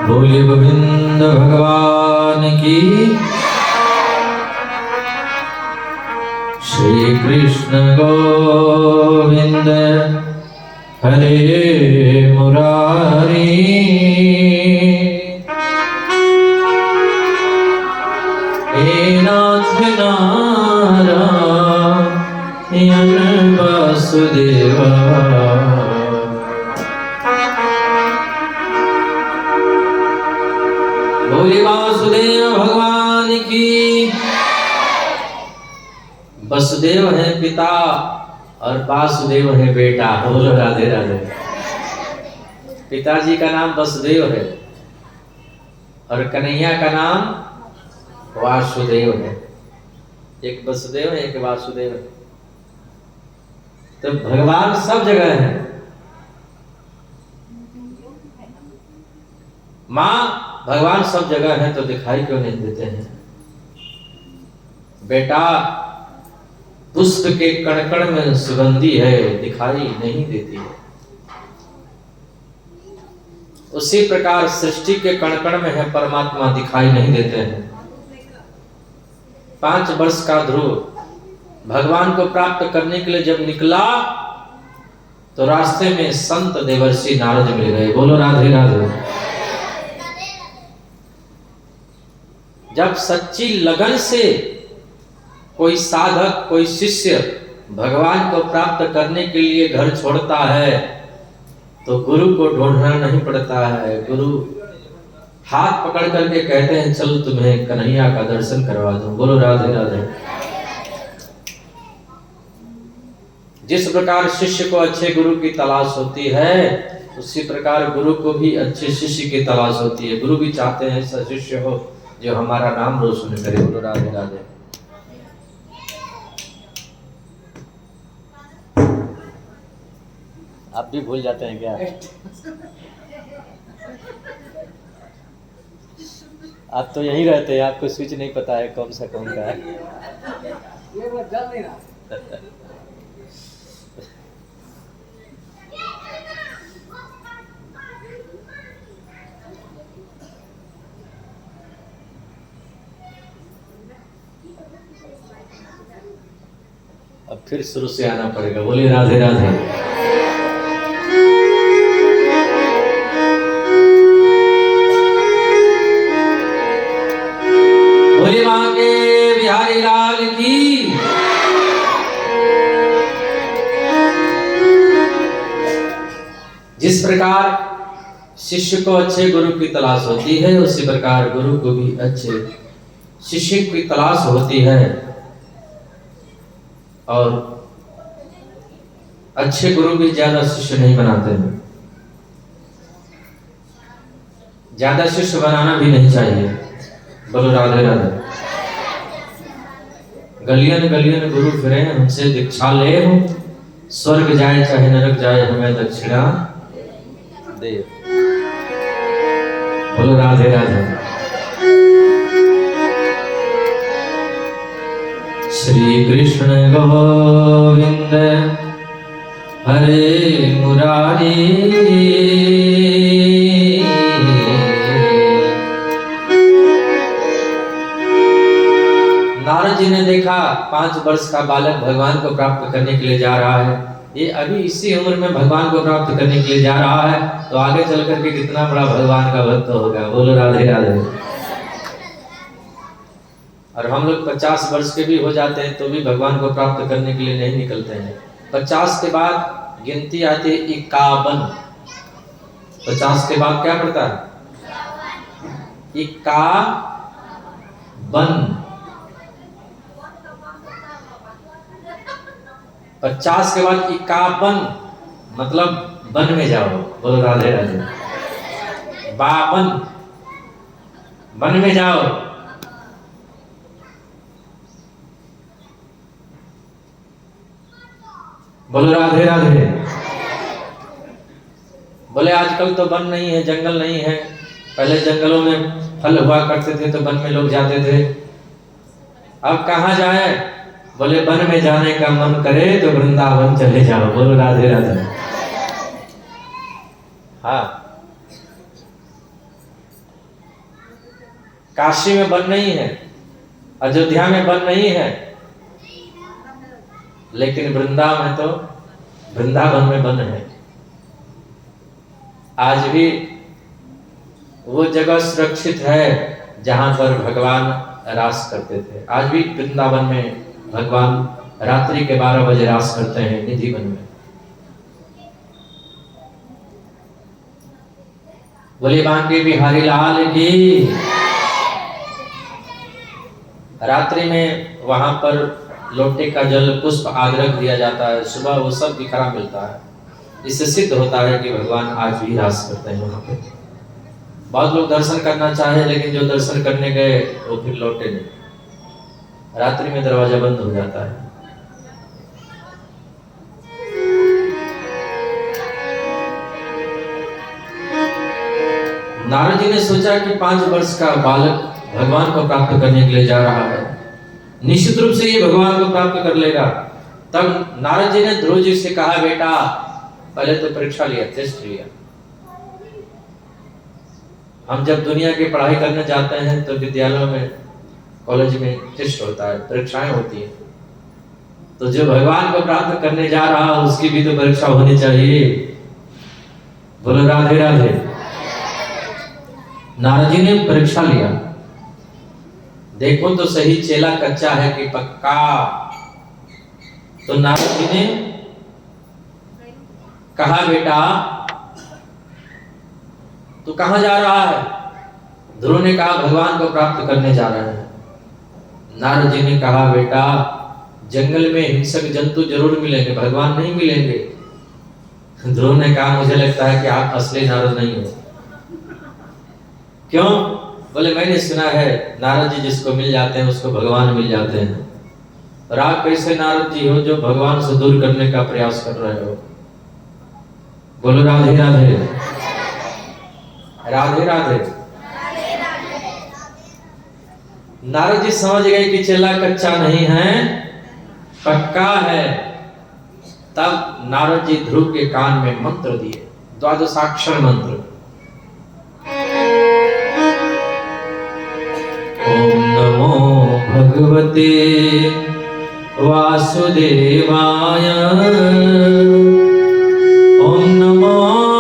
बोले गोविंद भगवान की। श्री कृष्ण गोविंद हरे मुरारी। हे नाथ नारायण वासुदेवा। बोले वासुदेव भगवान की। वसुदेव है पिता और वासुदेव है बेटा। बोलो राधे राधे। पिताजी का नाम वसुदेव है और कन्हैया का नाम वासुदेव है। एक वसुदेव है एक वासुदेव है। तो भगवान सब जगह है। माँ भगवान सब जगह है तो दिखाई क्यों नहीं देते हैं? बेटा पुष्प के कण-कण में सुगंधी है, दिखाई नहीं देती है। उसी प्रकार सृष्टि के कण-कण में है परमात्मा, दिखाई नहीं देते हैं। 5 वर्ष का ध्रुव भगवान को प्राप्त करने के लिए जब निकला तो रास्ते में संत देवर्षि नारद मिल गए। बोलो राधे राधे। जब सच्ची लगन से कोई साधक कोई शिष्य भगवान को प्राप्त करने के लिए घर छोड़ता है तो गुरु को ढूंढना नहीं पड़ता है। गुरु हाथ पकड़ करके कहते हैं चल तुम्हें कन्हैया का दर्शन करवा दूं। बोलो राधे राधे। जिस प्रकार शिष्य को अच्छे गुरु की तलाश होती है उसी प्रकार गुरु को भी अच्छे शिष्य की तलाश होती है। गुरु भी चाहते हैं ऐसा शिष्य हो जो हमारा नाम रोशन करे। बोलो राधे राधे। आप भी भूल जाते हैं क्या? आप तो यहीं रहते हैं, आपको स्विच नहीं पता है कौन सा कौन का है। ये बात जल नहीं रहा। अब फिर शुरू से आना पड़ेगा। बोलिए राधे राधे। बोलिए मां के बिहारी लाल की। जिस प्रकार शिष्य को अच्छे गुरु की तलाश होती है उसी प्रकार गुरु को भी अच्छे शिष्य की तलाश होती है। और अच्छे गुरु भी ज्यादा शिष्य नहीं बनाते हैं। ज्यादा शिष्य बनाना भी नहीं चाहिए। बोलो राधे राधे। गलियन गलियन गुरु फिरे हमसे दीक्षा ले। स्वर्ग जाए चाहे नरक जाए हमें दक्षिणा दे। बोलो राधे राधे। श्री कृष्ण गोविंद हरे मुरारी। नारद जी ने देखा 5 वर्ष का बालक भगवान को प्राप्त करने के लिए जा रहा है। ये अभी इसी उम्र में भगवान को प्राप्त करने के लिए जा रहा है तो आगे चल करके कितना बड़ा भगवान का भक्त होगा। बोलो राधे राधे। और हम लोग 50 वर्ष के भी हो जाते हैं तो भी भगवान को प्राप्त करने के लिए नहीं निकलते हैं। 50 के बाद गिनती आती है 51। 50 के बाद क्या पड़ता है? 51। 50 के बाद 51 मतलब वन में जाओ। बोलो राधे राधे। 52 वन में जाओ। बोलो राधे राधे। बोले आजकल तो वन नहीं है, जंगल नहीं है। पहले जंगलों में फल हुआ करते थे तो वन में लोग जाते थे। अब कहाँ जाए? बोले वन में जाने का मन करे तो वृंदावन चले जाओ। बोलो राधे राधे। हाँ काशी में वन नहीं है, अयोध्या में वन नहीं है, लेकिन वृंदावन में वन है। आज भी वो जगह सुरक्षित है जहां पर भगवान रास करते थे। आज भी वृंदावन में भगवान रात्रि के 12 बजे रास करते हैं निधि वन में। बोले बांके बिहारी लाल की। रात्रि में वहां पर लोटे का जल पुष्प आदरक दिया जाता है, सुबह वो सब बिखरा मिलता है। इससे सिद्ध होता है कि भगवान आज भी रास करते हैं वहां पे। बहुत लोग दर्शन करना चाहे, लेकिन जो दर्शन करने गए वो फिर लौटे नहीं। रात्रि में दरवाजा बंद हो जाता है। नारद जी ने सोचा कि 5 वर्ष का बालक भगवान को प्राप्त करने के लिए जा रहा है, निश्चित रूप से ये भगवान को प्राप्त कर लेगा। तब नारद जी ने ध्रुव जी से कहा, बेटा पहले तो परीक्षा लिया, टेस्ट लिया। हम जब दुनिया की पढ़ाई करने जाते हैं तो विद्यालयों में, कॉलेज में टेस्ट होता है, परीक्षाएं होती हैं। तो जो भगवान को प्राप्त करने जा रहा है उसकी भी तो परीक्षा होनी चाहिए। बोलो राधे राधे। नारद जी ने परीक्षा लिया, देखो तो सही चेला कच्चा है कि पक्का। तो नारद जी ने कहा, बेटा तू कहां जा रहा है? ध्रुव ने कहा, भगवान को प्राप्त करने जा रहे हैं। नारद जी ने कहा, बेटा जंगल में हिंसक जंतु जरूर मिलेंगे, भगवान नहीं मिलेंगे। ध्रुव ने कहा, मुझे लगता है कि आप असली नारद नहीं हो। क्यों? बोले मैंने सुना है नारद जी जिसको मिल जाते हैं उसको भगवान मिल जाते हैं। और आप कैसे नारद जी हो जो भगवान से दूर करने का प्रयास कर रहे हो? बोलो राधे राधे। राधे राधे। नारद जी समझ गए कि चेला कच्चा नहीं है, पक्का है। तब नारद जी ध्रुव के कान में मंत्र दिए, 12 मंत्र। ओम नमो भगवते वासुदेवाय। ओम नमो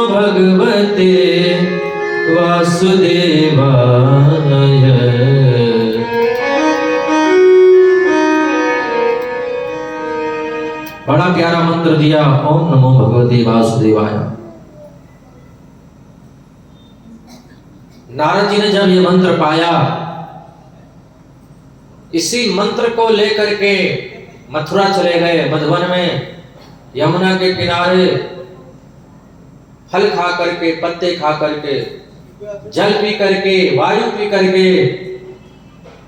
भगवते वासुदेवाय। बड़ा प्यारा मंत्र दिया, ओम नमो भगवते वासुदेवाय। नारद जी ने जब ये मंत्र पाया, इसी मंत्र को लेकर के मथुरा चले गए। मधुवन में यमुना के किनारे फल खा करके, पत्ते खा करके, जल पी करके, वायु पी करके,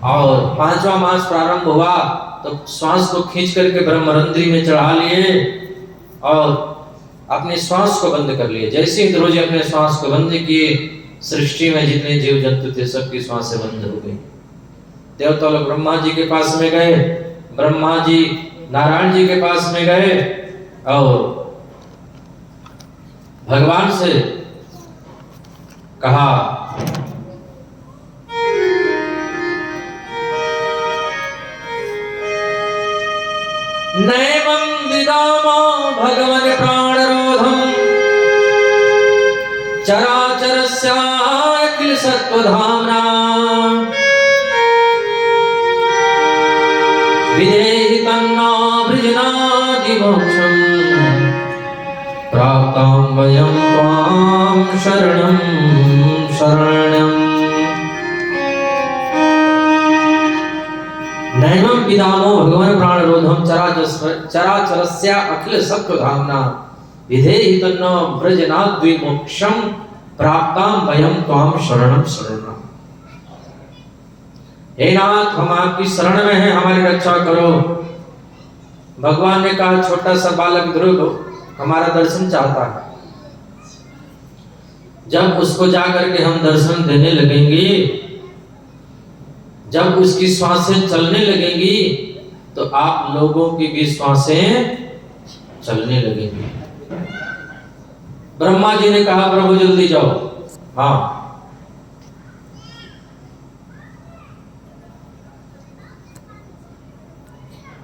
और 5वां मास प्रारंभ हुआ तो श्वास को खींच करके ब्रह्मरंध्री में चढ़ा लिए और अपने श्वास को बंद कर लिए। जैसे ही ध्रुव जी अपने श्वास को बंद किए, सृष्टि में जितने जीव जंतु थे सबकी श्वासें बंद हो गई। देवता लोग ब्रह्मा जी के पास में गए, ब्रह्मा जी नारायण जी के पास में गए और भगवान से कहा, नैवं विदामो भगवन् प्राणरोधम् चराचरस्याखिल सत्त्वधाम्ना विधेहि तन्नो वृजनादिमोक्षम् प्राप्तां वयं त्वां शरणं शरण्यम्। नैवं विदामो भगवन् प्राणरोधम् चराचरस्य अखिल सत्त्वधाम्ना विधेहि तन्नो वृजनाद्विमोक्षम् प्राप्तां वयं त्वां शरणं शरणम्। हे नाथ, हम आपकी शरण में हैं, हमारी रक्षा करो। भगवान ने कहा, छोटा सा बालक ध्रुव हमारा दर्शन चाहता है। जब उसको जाकर के हम दर्शन देने लगेंगे, जब उसकी श्वासें चलने लगेंगी तो आप लोगों की भी श्वासें चलने लगेंगी। ब्रह्मा जी ने कहा, प्रभु जल्दी जाओ। हाँ,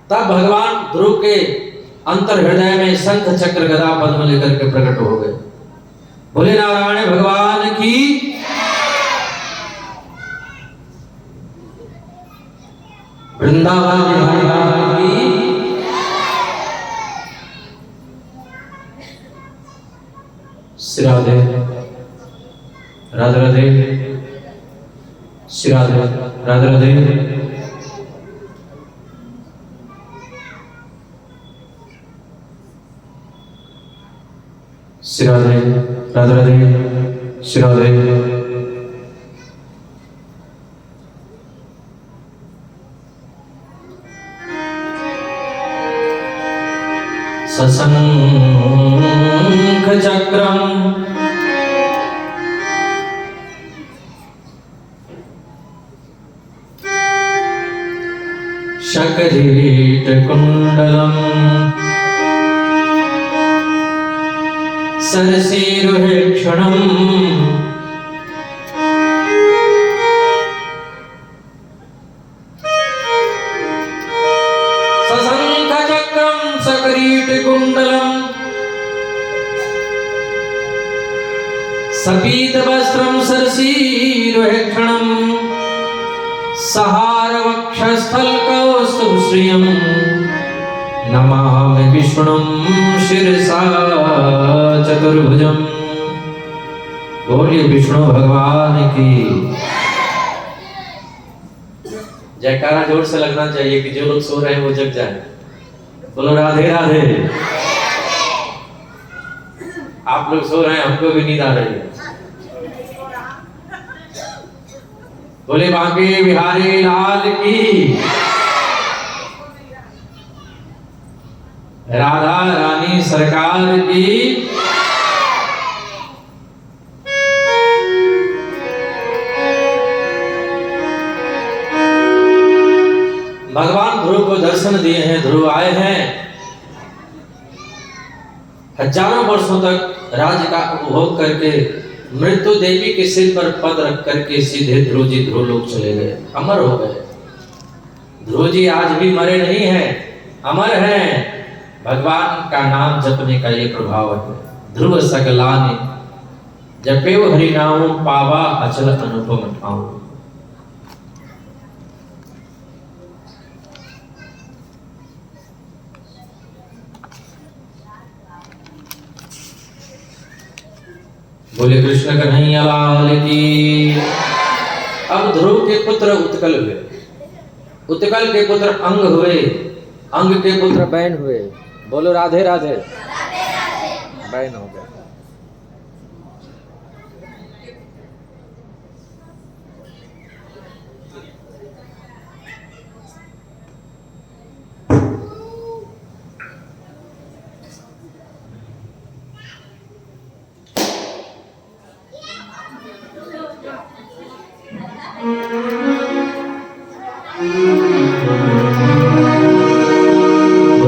तब भगवान ध्रुव के अंतर हृदय में शंख चक्र गदा पद्म लेकर के प्रकट हो गए। बोले नारायण भगवान की। वृंदावन बिहारी की। श्री राधे राधे राधे। श्री राधे राधे राधे। श्री राधे राधे राधे। श्री राधे। सशंख चक्रम शकरीट कुंडलम सरसीरुहेक्षणम कुंडलम सपीत वस्त्रम सरसीरुहेक्षणम सहार वक्षस्थल कौस्तुभश्रियम नमामि विष्णुं शिरसा चतुर्भुजम। बोलिए विष्णु भगवान की। जयकारा जोर से लगना चाहिए कि जो लोग सो रहे हैं वो जग जाए। बोलो राधे राधे। आप लोग सो रहे हैं, हमको भी नींद आ रही है। बोले बांके बिहारी लाल की। राधा रानी सरकार की। भगवान ध्रुव को दर्शन दिए हैं। ध्रुव आए हैं, हजारों वर्षों तक राज्य का उपभोग करके मृत्यु देवी के सिर पर पद रख करके सीधे ध्रुव जी ध्रुवलोक चले गए, अमर हो गए। ध्रुव जी आज भी मरे नहीं हैं, अमर हैं। भगवान का नाम जपने का ये प्रभाव है। ध्रुव सकलाने जपेव हरि नाम पावा अचल अनुपम ठाऊ। बोले कृष्ण कन्हैया लाल की। अब ध्रुव के पुत्र उत्कल हुए, उत्कल के पुत्र अंग हुए, अंग के पुत्र बैन हुए। बोलो राधे राधे। बैन हो गए।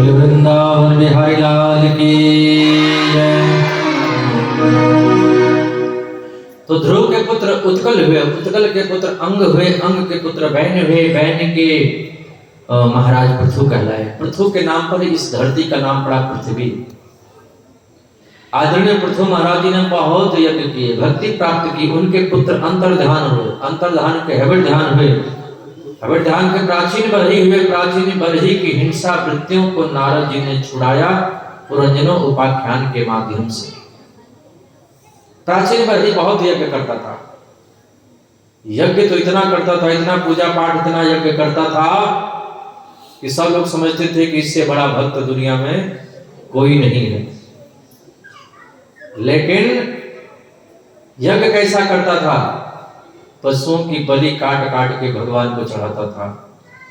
वृंदावन बिहारी लाल की जय। तो ध्रुव के पुत्र उत्कल हुए, उत्कल के पुत्र अंग हुए, अंग के पुत्र बैन हुए, बैन के महाराज पृथु कहलाए। पृथु के नाम पर इस धरती का नाम पड़ा पृथ्वी। आदरणीय पृथु महाराज जी ने बहुत यज्ञ किए, भक्ति प्राप्त की। उनके पुत्र अंतर्धान हुए, अंतर्धान के हविर ध्यान हुए, हविर ध्यान के प्राचीन बरही हुए। प्राचीन बरही की हिंसा वृत्तियों को नारद जी ने छुड़ाया पुरंजनो उपाख्यान के माध्यम से। प्राचीन बरही बहुत यज्ञ करता था, यज्ञ तो इतना करता था, इतना पूजा पाठ, इतना यज्ञ करता था कि सब लोग समझते थे कि इससे बड़ा भक्त दुनिया में कोई नहीं है। लेकिन यज्ञ कैसा करता था? पशुओं की बलि काट काट के भगवान को चढ़ाता था,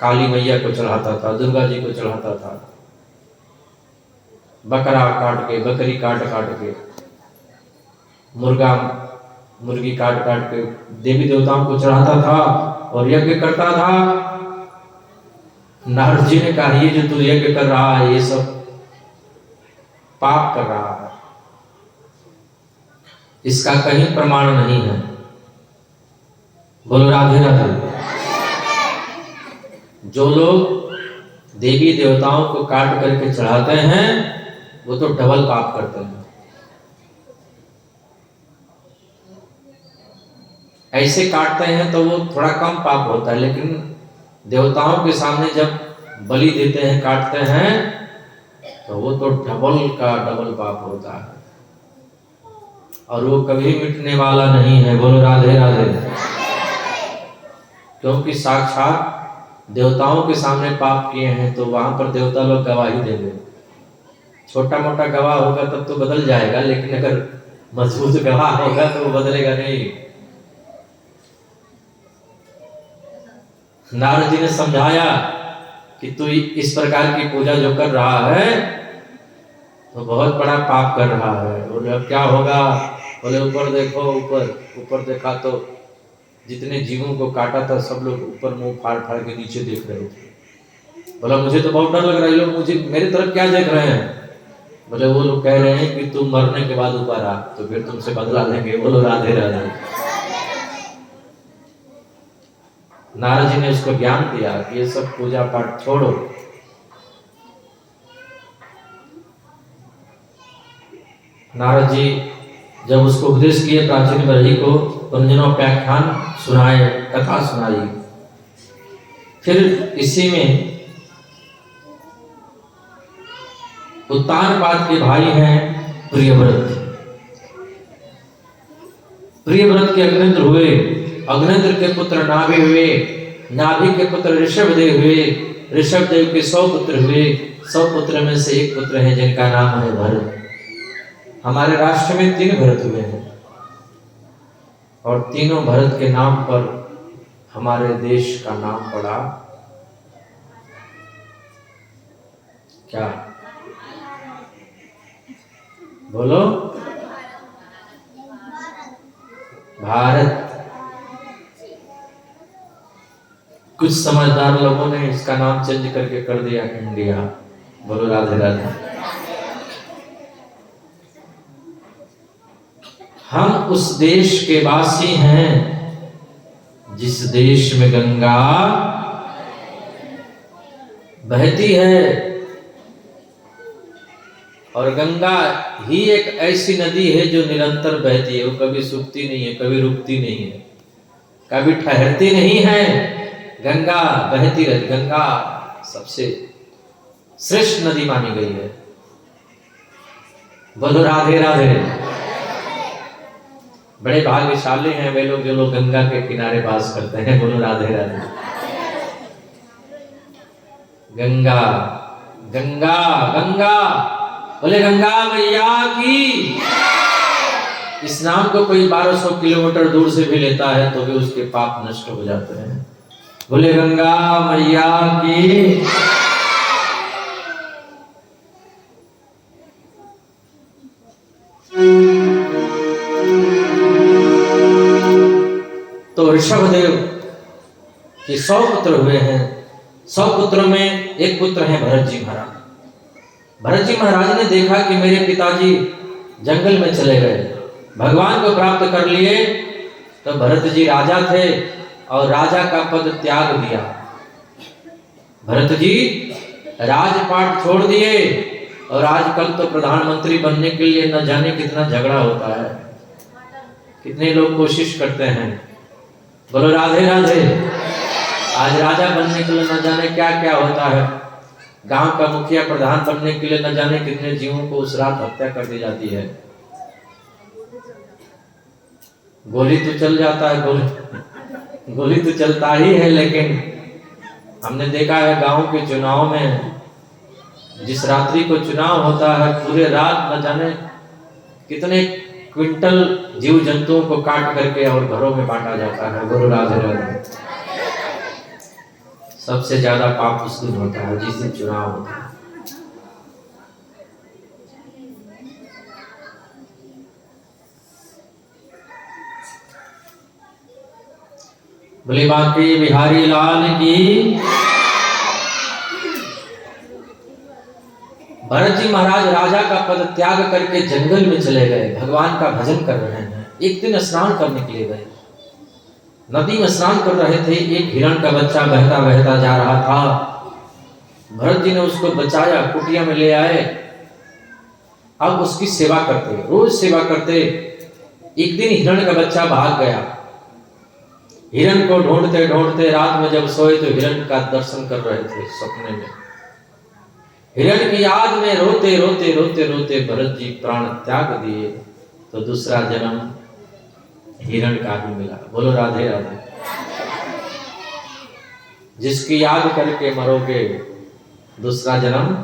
काली मैया को चढ़ाता था, दुर्गा जी को चढ़ाता था। बकरा काट के, बकरी काट काट के, मुर्गा मुर्गी काट काट के देवी देवताओं को चढ़ाता था और यज्ञ करता था। नारद जी ने कहा, ये जो तू यज्ञ कर रहा है ये सब पाप कर रहा है, इसका कहीं प्रमाण नहीं है। बोलो राधे राधे। जो लोग देवी देवताओं को काट करके चढ़ाते हैं, वो तो डबल पाप करते हैं। ऐसे काटते हैं तो वो थोड़ा कम पाप होता है, लेकिन देवताओं के सामने जब बलि देते हैं, काटते हैं, तो वो तो डबल का डबल पाप होता है, और वो कभी मिटने वाला नहीं है। बोलो राधे राधे। क्योंकि साक्षात देवताओं के सामने पाप किए हैं, तो वहां पर देवता लोग गवाही देंगे। छोटा मोटा गवाह होगा तब तो बदल जाएगा, लेकिन अगर मजबूत गवाह होगा तो वो बदलेगा नहीं। नारद जी ने समझाया कि तू इस प्रकार की पूजा जो कर रहा है तो बहुत बड़ा पाप कर रहा है। बोले अब क्या होगा? बोले ऊपर देखो। ऊपर देखा तो जितने जीवों को काटा था सब लोग ऊपर मुंह फाड़ फाड़ के नीचे देख रहे थे। बोला मुझे तो बहुत डर लग रहा है, लोग मुझे मेरे तरफ क्या देख रहे हैं? बोले वो लोग कह रहे हैं कि तुम मरने के बाद ऊपर आ, तो फिर तुमसे बदला लेंगे। बोलो राधे राधे। नारद जी ने उसको ज्ञान दिया कि ये सब पूजा पाठ छोड़ो, नारद जी जब उसको उपदेश किए प्राचीन बरही को, पुनर्जन्मोपाख्यान सुनाए, कथा सुनाई। फिर इसी में उत्तानपाद के भाई हैं प्रियव्रत। प्रियव्रत के अग्निद्र हुए, अग्निद्र के पुत्र नाभि हुए, नाभि के पुत्र ऋषभदेव हुए, ऋषभदेव के 100 पुत्र हुए। 100 पुत्र में से एक पुत्र है जिनका नाम है भरत। हमारे राष्ट्र में 3 भरत हुए हैं, और तीनों भरत के नाम पर हमारे देश का नाम पड़ा क्या? बोलो, भारत। कुछ समझदार लोगों ने इसका नाम चेंज करके कर दिया इंडिया। बोलो राधे राधे। हम उस देश के वासी हैं जिस देश में गंगा बहती है, और गंगा ही एक ऐसी नदी है जो निरंतर बहती है। वो कभी सूखती नहीं है, कभी रुकती नहीं है, कभी ठहरती नहीं है। गंगा बहती रहती। गंगा सबसे श्रेष्ठ नदी मानी गई है। बोलो राधे राधे। बड़े भाग्यशाली हैं वे लोग जो लोग गंगा के किनारे वास करते हैं। बोलो राधे राधे। गंगा गंगा गंगा, बोले गंगा मैया की। इस नाम को कोई 1200 किलोमीटर दूर से भी लेता है तो भी उसके पाप नष्ट हो जाते हैं। बोले गंगा मैया की। तो ऋषभदेव के 100 पुत्र हुए हैं। 100 पुत्रों में एक पुत्र है भरत जी महाराज। भरत जी महाराज ने देखा कि मेरे पिताजी जंगल में चले गए, भगवान को प्राप्त कर लिए। तो भरत जी राजा थे और राजा का पद त्याग दिया। भरत जी राजपाट छोड़ दिए, और आजकल तो प्रधानमंत्री बनने के लिए न जाने कितना झगड़ा होता है, कितने लोग कोशिश करते हैं। बोलो राधे राधे। आज राजा बनने के लिए न जाने क्या क्या होता है। गांव का मुखिया प्रधान बनने के लिए न जाने कितने जीवों को उस रात हत्या कर दी जाती है। गोली तो चल जाता है, गोली तो चलता ही है, लेकिन हमने देखा है गांव के चुनाव में जिस रात्रि को चुनाव होता है, पूरे रात न जाने कितने क्विंटल जीव जंतुओं को काट करके और घरों में बांटा जाता है। गुरु राधे राधे। सबसे ज्यादा पाप उस दिन होता है जिस दिन चुनाव होता है। बोले बाकी बिहारी लाल की। भरत जी महाराज राजा का पद त्याग करके जंगल में चले गए, भगवान का भजन कर रहे हैं। एक दिन स्नान करने के लिए गए, नदी में स्नान कर रहे थे। एक हिरण का बच्चा बहता बहता जा रहा था। भरत जी ने उसको बचाया, कुटिया में ले आए। अब उसकी सेवा करते, रोज सेवा करते। एक दिन हिरण का बच्चा भाग गया। हिरण को ढूंढते ढूंढते रात में जब सोए तो हिरण का दर्शन कर रहे थे सपने में। हिरण की याद में रोते रोते रोते रोते भरत जी प्राण त्याग दिए, तो दूसरा जन्म हिरण का ही मिला। बोलो राधे राधे। जिसकी याद करके मरोगे दूसरा जन्म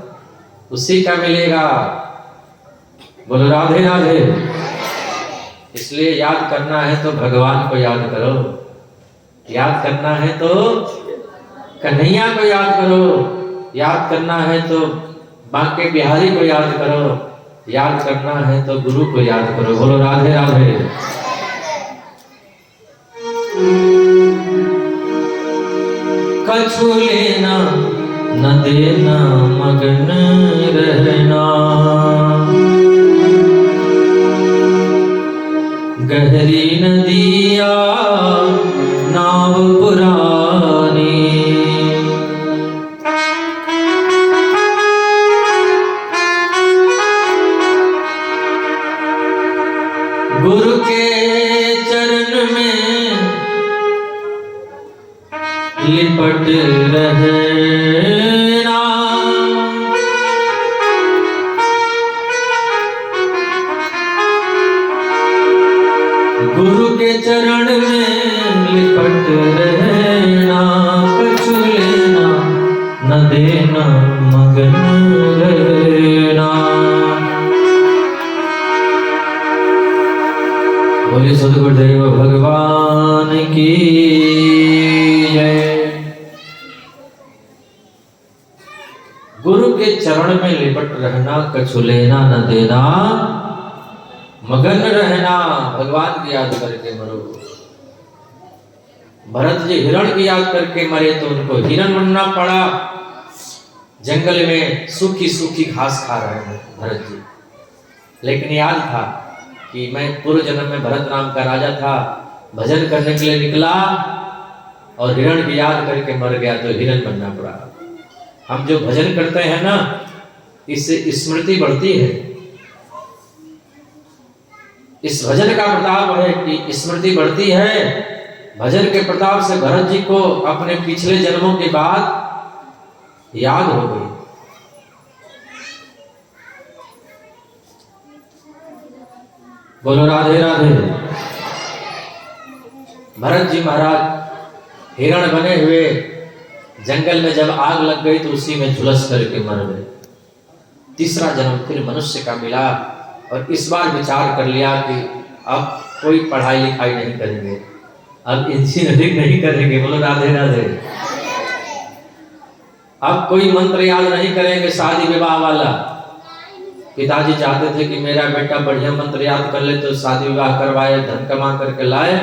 उसी का मिलेगा। बोलो राधे राधे। इसलिए याद करना है तो भगवान को याद करो, याद करना है तो कन्हैया को याद करो, याद करना है तो बांके बिहारी को याद करो, याद करना है तो गुरु को याद करो। बोलो राधे राधे। कछु लेना न देना मगन रहना, गहरी नदिया नाव पुरानी, गुरु के चरण में लिपट रहना, गुरु के चरण में लिपट रहना, कछु लेना न देना मगन रहना। बोले सद्गुरुदेव भगवान की जय। गुरु के चरण में लिपट रहना, कछु लेना न देना मगन रहना। भगवान की याद करके मरो। भरत जी हिरण की याद करके मरे तो उनको हिरण बनना पड़ा। जंगल में सूखी सूखी घास खा रहे हैं भरत जी, लेकिन याद था कि मैं पूर्व जन्म में भरत नाम का राजा था, भजन करने के लिए निकला और हिरण की याद करके मर गया तो हिरण बनना पड़ा। हम जो भजन करते हैं ना, इससे स्मृति बढ़ती है। इस भजन का प्रताप है कि स्मृति बढ़ती है। भजन के प्रताप से भरत जी को अपने पिछले जन्मों के बाद याद हो गई। बोलो राधे राधे। भरत जी महाराज हिरण बने हुए जंगल में जब आग लग गई तो उसी में झुलस करके मर गए। तीसरा जन्म फिर मनुष्य का मिला और इस बार विचार कर लिया कि अब कोई पढ़ाई लिखाई नहीं करेंगे, अब इंजीनियरिंग नहीं करेंगे। बोलो राधे राधे। अब कोई मंत्र याद नहीं करेंगे शादी विवाह वाला। पिताजी चाहते थे कि मेरा बेटा बढ़िया मंत्र याद कर ले तो शादी विवाह करवाए, धन कमा करके लाए।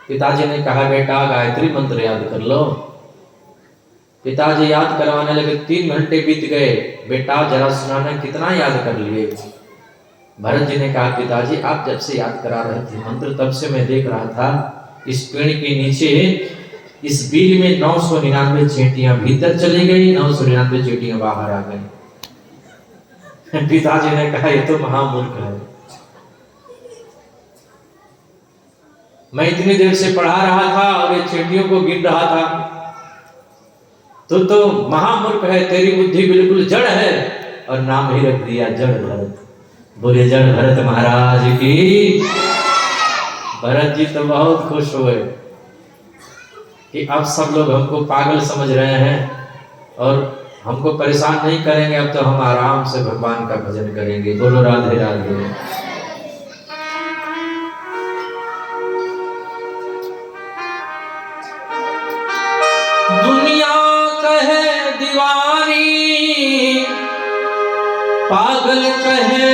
पिताजी ने कहा बेटा गायत्री मंत्र याद कर लो। पिताजी याद करवाने लगे, 3 घंटे बीत गए। बेटा जरा सुनाना कितना याद कर लिए। भरत जी ने कहा पिताजी आप जब से याद करा रहे थे मंत्र तब से मैं देख रहा था इस पेड़ के नीचे इस बील में 999 चींटियां भीतर चली गई, 999 चींटियां बाहर आ गई। पिताजी ने कहा ये तो महामूर्ख है। मैं इतनी देर से पढ़ा रहा था और ये चींटियों को गिन रहा था। तो महामूर्ख है, तेरी बुद्धि बिल्कुल जड़ है। और नाम ही रख दिया जड़ भरत। बोले जड़ भरत महाराज की। भरत जी तो बहुत खुश हुए कि अब सब लोग हमको पागल समझ रहे हैं और हमको परेशान नहीं करेंगे, अब तो हम आराम से भगवान का भजन करेंगे। बोलो राधे राधे। दुनिया कहे दीवानी, पागल कहे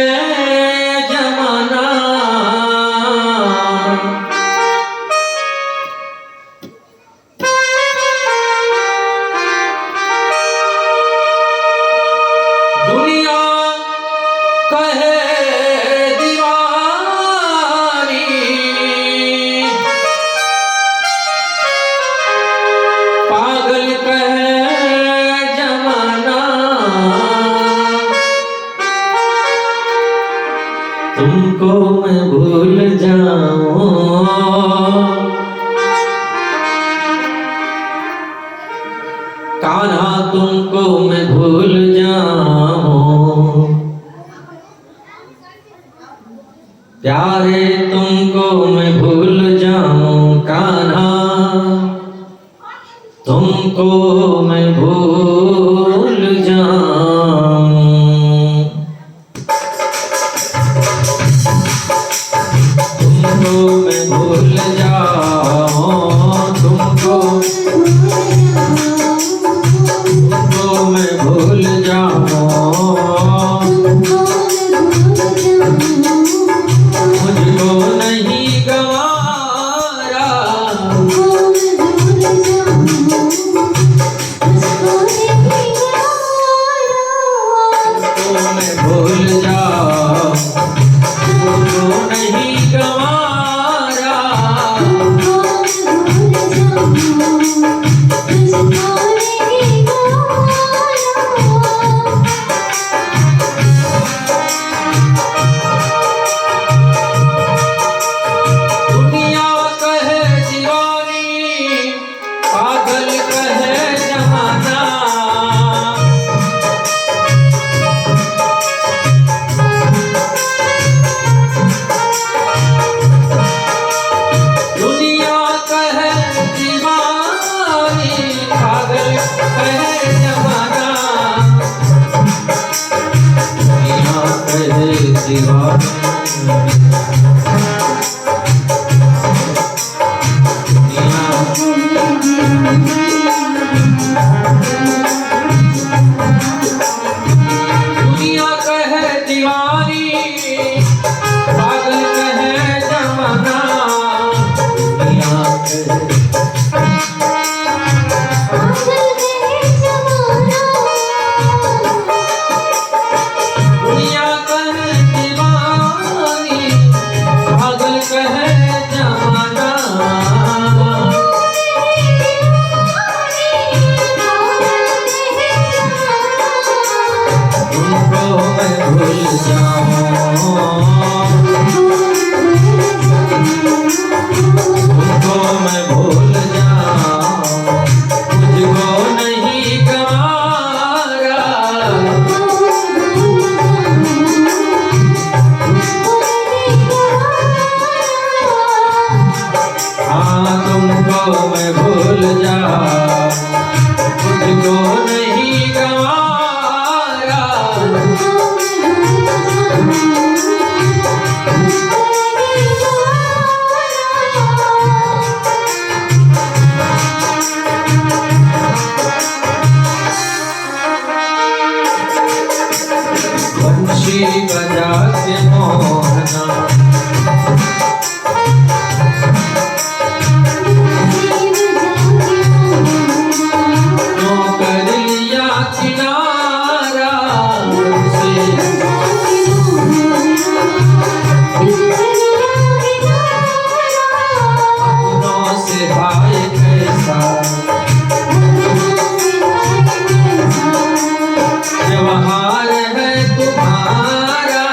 जमाना, दुनिया कहे दीवानी, पागल कहे तुमको मैं भूल जाऊं, कान्हा तुमको मैं भूल जाऊं, प्यारे तुमको मैं भूल जाऊं, कान्हा तुमको मैं भूल जाऊं। तुमको मैं भूल जाऊं, तुमको मैं भूल जाऊं, मुझको नहीं गवारा, मैं भूल जाऊं, मुझको नहीं गवारा, दुनिया कहे दीवानी, पागल कहे जमाना, दुनिया कहे दीवानी, पागल कहे जमाना, दुनिया कहे दीवानी, दुनिया कहे दीवानी, पागल कहे जमाना, दुनिया कहे दुनिया कहे दीवानी, पागल कहे जमाना, तुमको मैं भूल जाऊं, तुमको मैं भूल जाऊं, मुझको नहीं गवारा, हाँ तुमको मैं भूल जाऊं, मुझको नहीं गवारा, बंशी बजा के मोहना, तो कर लिया किनारा, अपनों से भाई कैसा व्यवहार है तुम्हारा,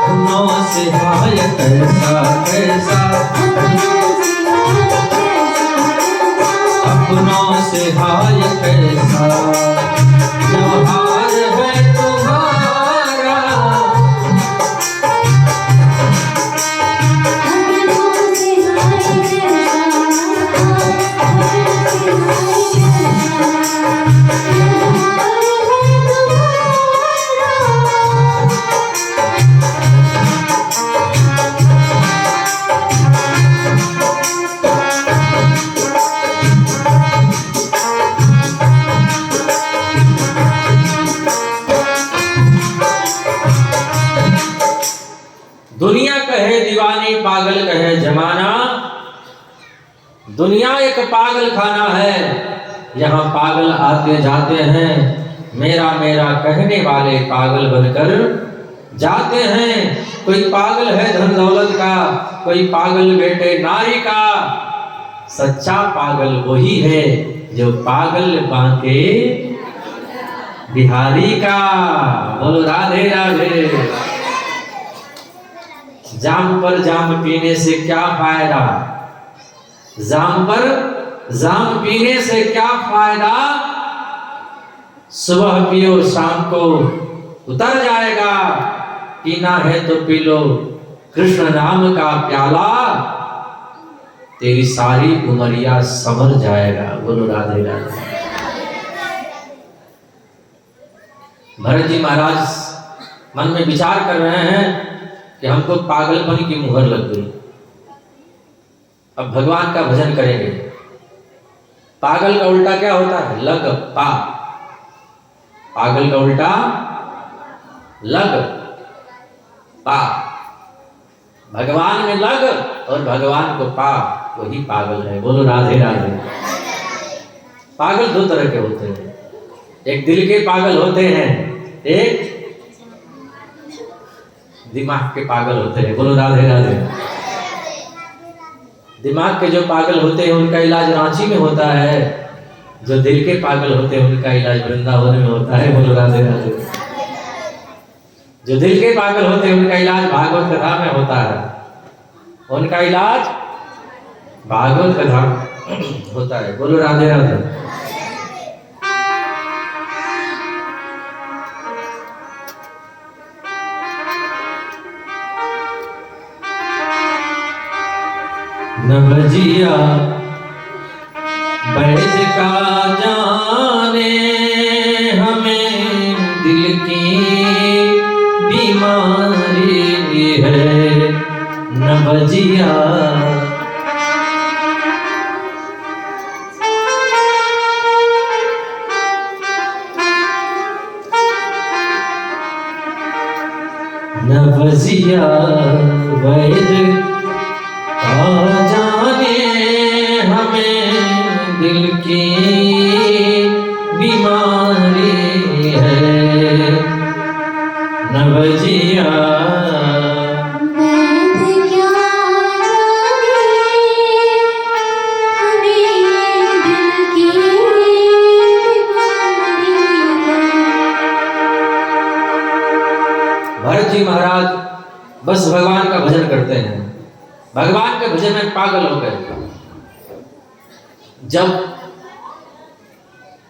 अपनों से भाई कैसा कैसा, अपनों से भाई कैसा व्यवहार है तुम्हारा, दुनिया कहे दीवानी, पागल कहे जमाना, दुनिया एक पागल खाना है, यहाँ पागल आते जाते हैं, मेरा मेरा कहने वाले पागल बनकर जाते हैं। कोई पागल है धन दौलत का, कोई पागल बेटे नारी का, सच्चा पागल वही है जो पागल बांके बिहारी का। बोलो राधे राधे। जाम पर जाम पीने से क्या फायदा, जाम पर जाम पीने से क्या फायदा, सुबह पियो शाम को उतर जाएगा, पीना है तो पी लो कृष्ण नाम का प्याला, तेरी सारी उमरिया संवर जाएगा। बोलो राधे राधे। भरत जी महाराज मन में विचार कर रहे हैं कि हमको पागलपन की मुहर लग गई, अब भगवान का भजन करेंगे। पागल का उल्टा क्या होता है? लग पा। पागल का उल्टा लग पा। भगवान में लग और भगवान को पा, वही पागल है। बोलो राधे राधे। पागल दो तरह के होते हैं, एक दिल के पागल होते हैं, एक दिमाग के पागल होते हैं। बोलो राधे राधे। दिमाग के जो पागल होते हैं उनका इलाज रांची में होता है, जो दिल के पागल होते हैं उनका इलाज वृंदावन में होता है। बोलो राधे राधे। जो दिल के पागल होते हैं उनका इलाज भागवत कथा में होता है, उनका इलाज भागवत कथा होता है। बोलो राधे राधे। नवजिया बैठ का जाने हमें दिल की बीमारी है, नवजिया नवजिया वैद जाने हमें दिल की बीमारी है, नवजिया भरत जी महाराज बस भगवान का भजन करते हैं, भगवान के भजन में पागल हो गए। जब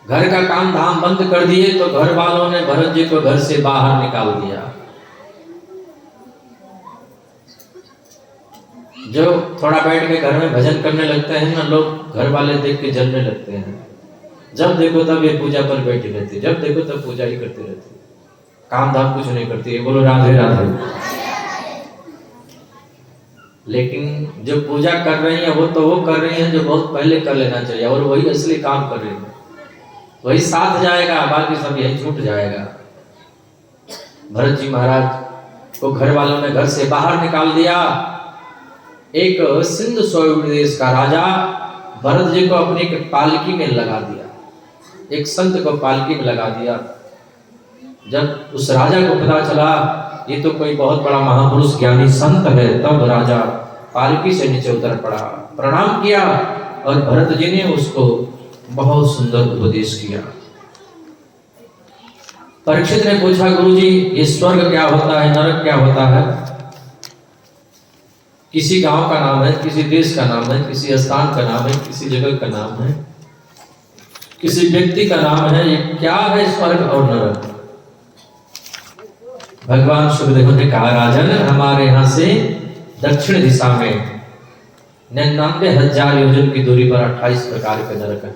घर का काम धाम बंद कर दिए तो घर वालों ने भरत जी को घर से बाहर निकाल दिया। जो थोड़ा बैठ के घर में भजन करने लगते हैं ना लोग, घर वाले देख के जलने लगते हैं। जब देखो तब ये पूजा पर बैठी रहती, जब देखो तब पूजा ही करती रहती, काम धाम कुछ नहीं करती है। बोलो राधे राधे। लेकिन जो पूजा कर रही है वो तो वो कर रही है जो बहुत पहले कर लेना चाहिए, और वही असली काम कर रही है, वही साथ जाएगा, बाकी सब यही छूट जाएगा। भरत जी महाराज को घर वालों ने घर से बाहर निकाल दिया। एक सिंध सोयुड देश का राजा भरत जी को अपनी पालकी में लगा दिया, एक संत को पालकी में लगा दिया। जब उस राजा को पता चला ये तो कोई बहुत बड़ा महापुरुष ज्ञानी संत है, तब राजा पालकी से नीचे उतर पड़ा, प्रणाम किया और भरत जी ने उसको बहुत सुंदर उपदेश किया। परीक्षित ने पूछा, गुरुजी ये स्वर्ग क्या होता है, नरक क्या होता है? किसी गांव का नाम है, किसी देश का नाम है, किसी स्थान का नाम है, किसी जगह का नाम है, किसी व्यक्ति का नाम है, ये क्या है स्वर्ग और नरक? भगवान सुखदेव ने कहा, राजन हमारे यहाँ से दक्षिण दिशा में 99,000 योजन की दूरी पर 28 प्रकार के नरक है।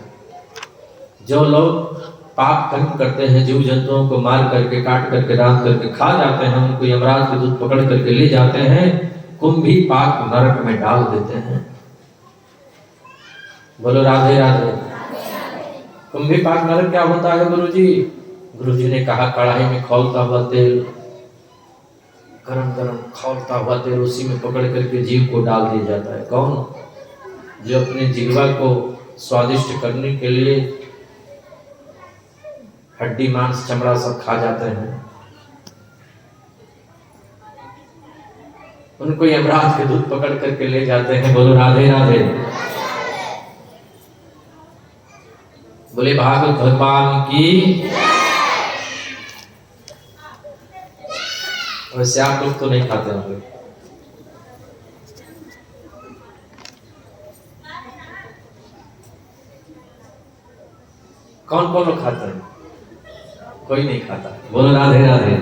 जो लोग पाप कर्म करते हैं, जीव जंतुओं को मार करके, काट करके, रात करके खा जाते हैं, उनको यमराज के दूत पकड़ करके ले जाते हैं, कुंभी पाक नरक में डाल देते हैं। बोलो राधे राधे। कुंभी पाक नरक क्या होता है गुरुजी? गुरुजी ने कहा, कढ़ाई में खौलता हुआ तेल, गरम गरम खौलता हुआ तेल, उसी में पकड़ करके जीव को डाल दिया जाता है। कौन? जो अपने जीवा को स्वादिष्ट करने के लिए हड्डी मांस चमड़ा सब खा जाते हैं, उनको यमराज के दूत पकड़ करके ले जाते हैं। बोलो राधे राधे। बोले भागवत भगवान की। वैसे आप लोग तो नहीं खाते होंगे। कौन कौन लोग खाते हैं? कोई नहीं खाता। बोलो राधे राधे।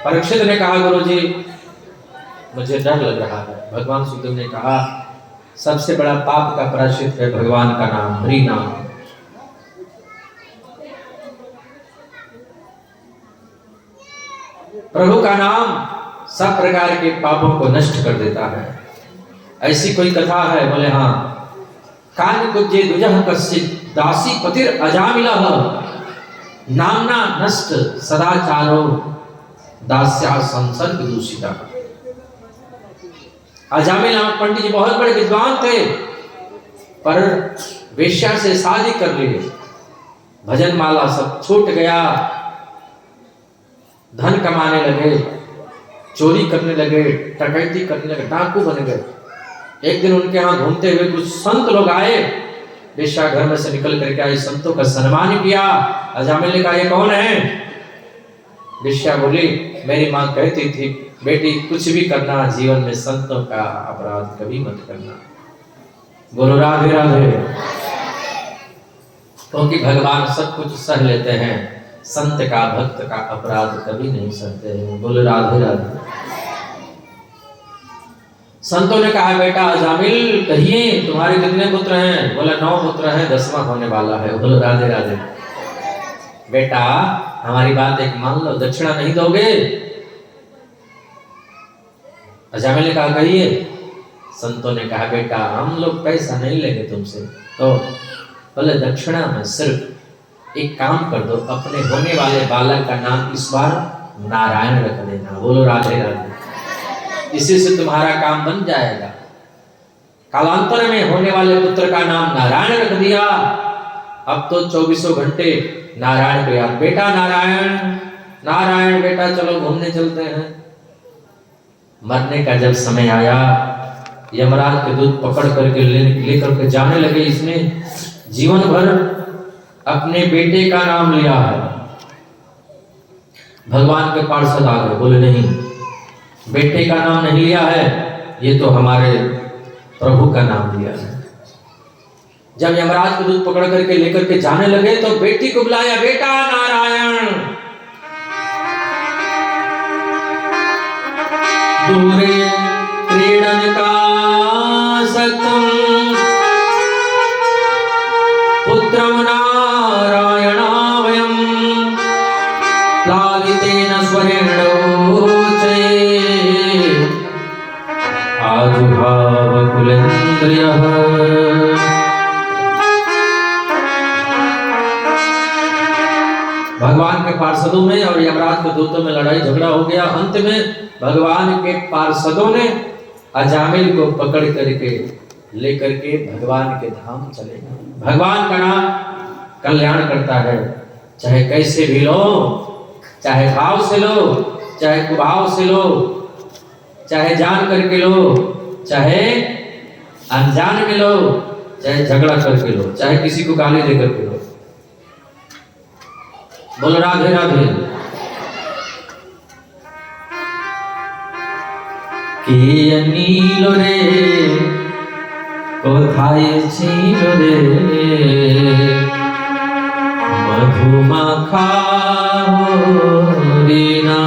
परीक्षित ने कहा गुरु जी मुझे डर लग रहा है। भगवान सुखदेव ने कहा सबसे बड़ा पाप का प्रायश्चित है भगवान का नाम, हरि नाम। प्रभु का नाम सब प्रकार के पापों को नष्ट कर देता है। ऐसी कोई कथा है? बोले हाँ। कान कुजे दुजह कश्चित दासी पतिर अजामिलः नामना नष्ट सदाचारो दास्या संसर्ग दूषिता। अजामिल नामक पंडित जी बहुत बड़े विद्वान थे, पर वेश्या से शादी कर लिए। भजन माला सब छूट गया, धन कमाने लगे, चोरी करने लगे, डकैती करने लगे, डाकू बन गए। एक दिन उनके यहाँ घूमते हुए कुछ संत लोग आए, वेश्या घर में से निकल करके आए, संतों का सम्मान किया। अजामिल ने कहा ये कौन है? वेश्या बोली मेरी माँ कहती थी बेटी कुछ भी करना जीवन में संतों का अपराध कभी मत करना। बोलो राधे राधे। क्योंकि भगवान सब कुछ सह लेते हैं, संत का भक्त का अपराध कभी नहीं सहते हैं। बोलो राधे राधे। संतों ने कहा बेटा अजामिल कहिए तुम्हारे कितने पुत्र हैं? बोला 9 पुत्र हैं, 10वां होने वाला है। बोलो राधे राधे। बेटा हमारी बात एक मान लो, दक्षिणा नहीं दोगे? अजामिल ने कहा कहिए। संतों ने कहा बेटा हम लोग पैसा नहीं लेंगे तुमसे, तो बोले दक्षिणा में सिर्फ एक काम कर दो, अपने होने वाले बालक का नाम इस बार नारायण रख देना। बोलो राधे राधे। इसी से तुम्हारा काम बन जाएगा। कालांतर में होने वाले पुत्र का नाम नारायण रख दिया। अब तो 24 घंटे नारायण को याद। बेटा नारायण नारायण, बेटा चलो घूमने चलते हैं। मरने का जब समय आया, यमराज के दूत पकड़ करके लेकर के जाने लगे। इसने जीवन भर अपने बेटे का नाम लिया है। भगवान के पार्षद आ गए, बोले नहीं बेटे का नाम नहीं लिया है, ये तो हमारे प्रभु का नाम लिया है। जब यमराज को दूत पकड़ करके लेकर के जाने लगे तो बेटी को बुलाया, बेटा नारायण। दूरे क्रीडन का सतम पुत्रम नारायणावयम लालितेन स्वरेणोचे आजुभाव कुलेन्द्रियः। भगवान के पार्षदों में और यमराज के दूतों में लड़ाई झगड़ा हो गया। अंत में भगवान के पार्षदों ने अजामिल को पकड़ करके लेकर के भगवान के धाम चले गए। भगवान का नाम कल्याण करता है, चाहे कैसे भी लो, चाहे भाव से लो, चाहे कुभाव से लो, चाहे जान करके लो, चाहे अनजान में लो, चाहे झगड़ा करके लो, चाहे किसी को गाली दे करके लो। बोलो राधे राधे। के नीलो रे कोथाय छिलो रे मधुमाखा होरिना।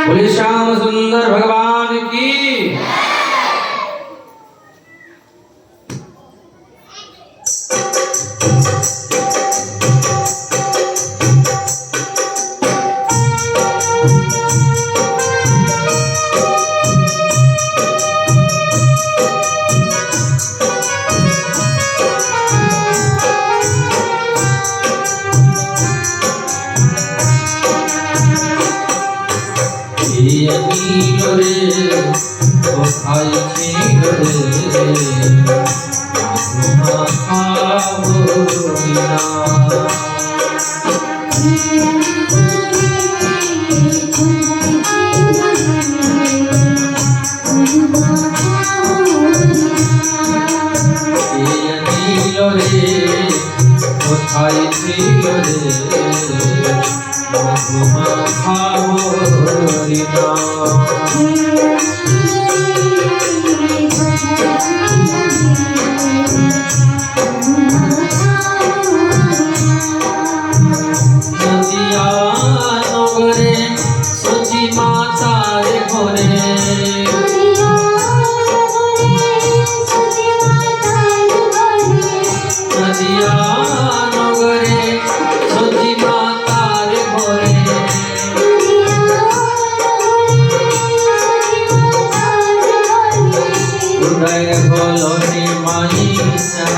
बोले श्याम सुंदर भगवान की। রে কোথায় ছিল রে মধুমাখা হরিনাম। নদিয়া নগরে সচি মাতার ঘরে নদিয়া নগরে সচি মাতার ঘরে উদয় বলনে মাইসা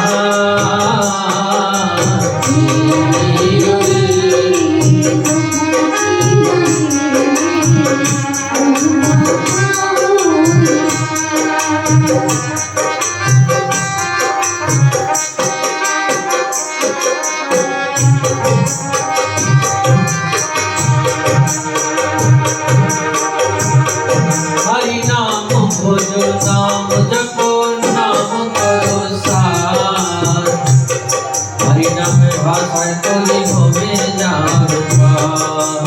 हरि नाम भजो नाम जपो नाम करो सार हरि नाम भाषा तोरी होवे जान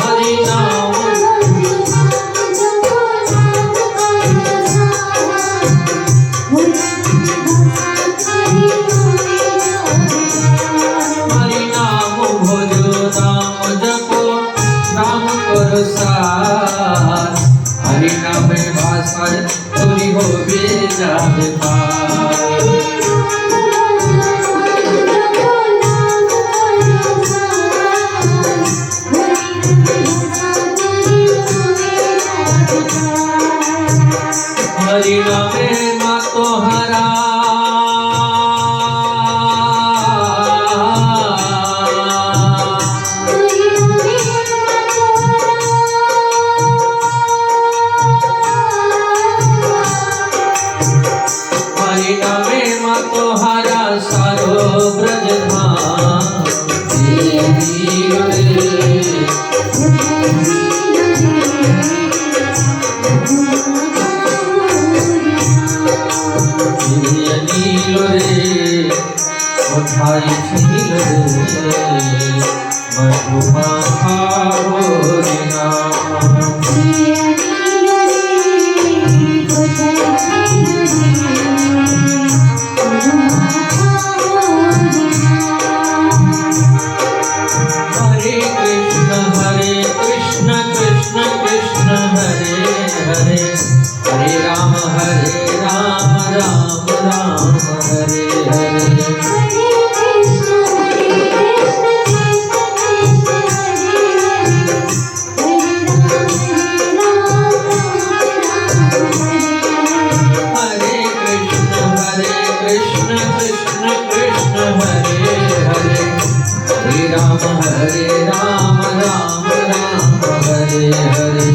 हरि नाम हरि नाम भजो नाम जपो नाम करो सार हरि नाम भाषा तोरी होवे जान हरि नामे मा तोहरा हरि नामे मा तोहरा सारो ब्रज धाम नीलो रे कोठाई छीलो रे मधुमाखा हरिनाम हरे कृष्ण कृष्ण कृष्ण हरे हरे हरे राम राम राम हरे हरे हरे कृष्ण कृष्ण कृष्ण हरे हरे हरे राम राम राम हरे हरे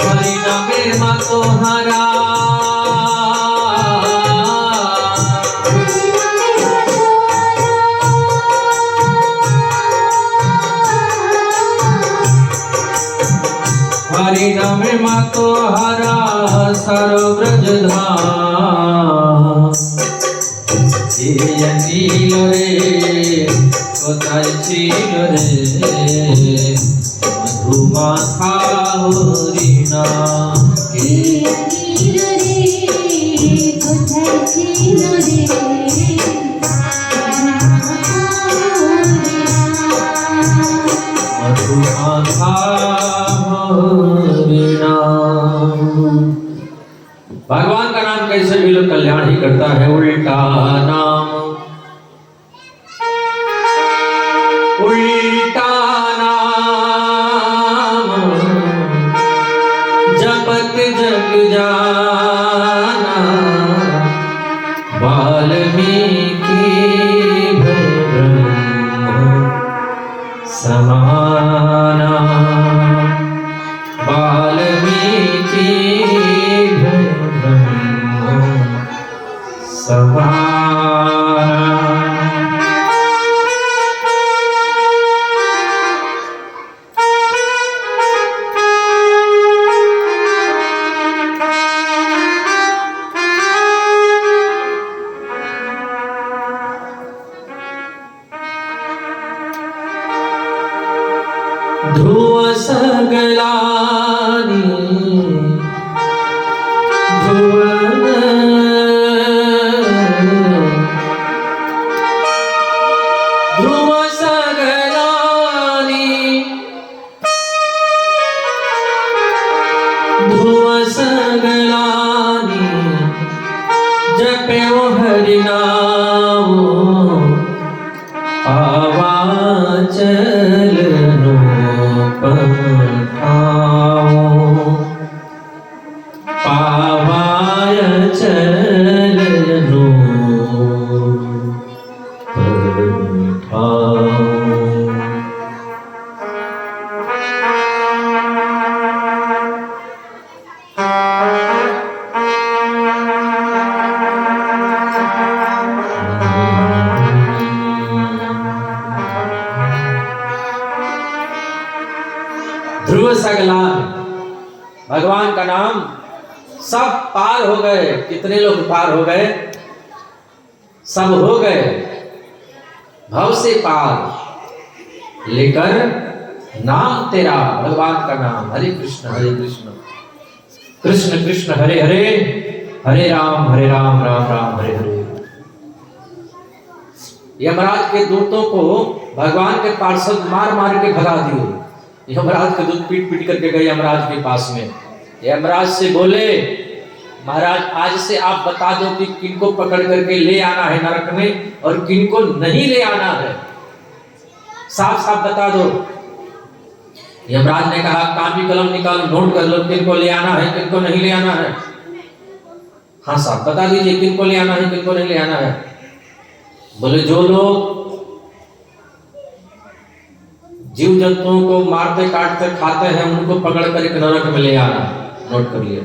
हरि नामे मा तोहरा हरि नामे मा तोहरा सारो ब्रज धाम नीलो रे कोথায় ছিল রে মধুমাখা হরিনাম मधुमाखा हरिनाम। भगवान का नाम कैसे भी लोग कल्याण ही करता है। उल्टा नाम जपत जग जाना वाल्मीकि ब्रह्म समाना वाल्मीकि ब्रह्म समाना। ध्रुव सगलानी ध्रुव सगलानी ध्रुव सगलानी जप्यो हरि नाम आवा चलनो पठाओ पावाय चलनो पठाओ। ध्रुव सगलान, भगवान का नाम सब पार हो गए। कितने लोग पार हो गए? सब हो गए भव से पार, लेकर नाम तेरा, भगवान का नाम हरे कृष्ण कृष्ण कृष्ण हरे हरे, हरे राम राम राम हरे हरे। यमराज के दूतों को भगवान के पार्षद मार मार के भगा दिए। यमराज के दूत पीट पीट करके गए यमराज के पास में। यमराज से बोले, महाराज आज से आप बता दो कि किनको पकड़ करके ले आना है नरक में और किनको नहीं ले आना है, साफ साफ बता दो। यमराज ने कहा, कापी कलम निकालो, नोट कर लो, किनको ले आना है किनको नहीं ले आना है। हाँ साहब बता दीजिए किनको ले आना है किनको नहीं ले आना है। बोले, जो लोग जीव जंतुओं को मारते काटते खाते हैं उनको पकड़ कर एक नरक में ले आना, नोट कर लिया।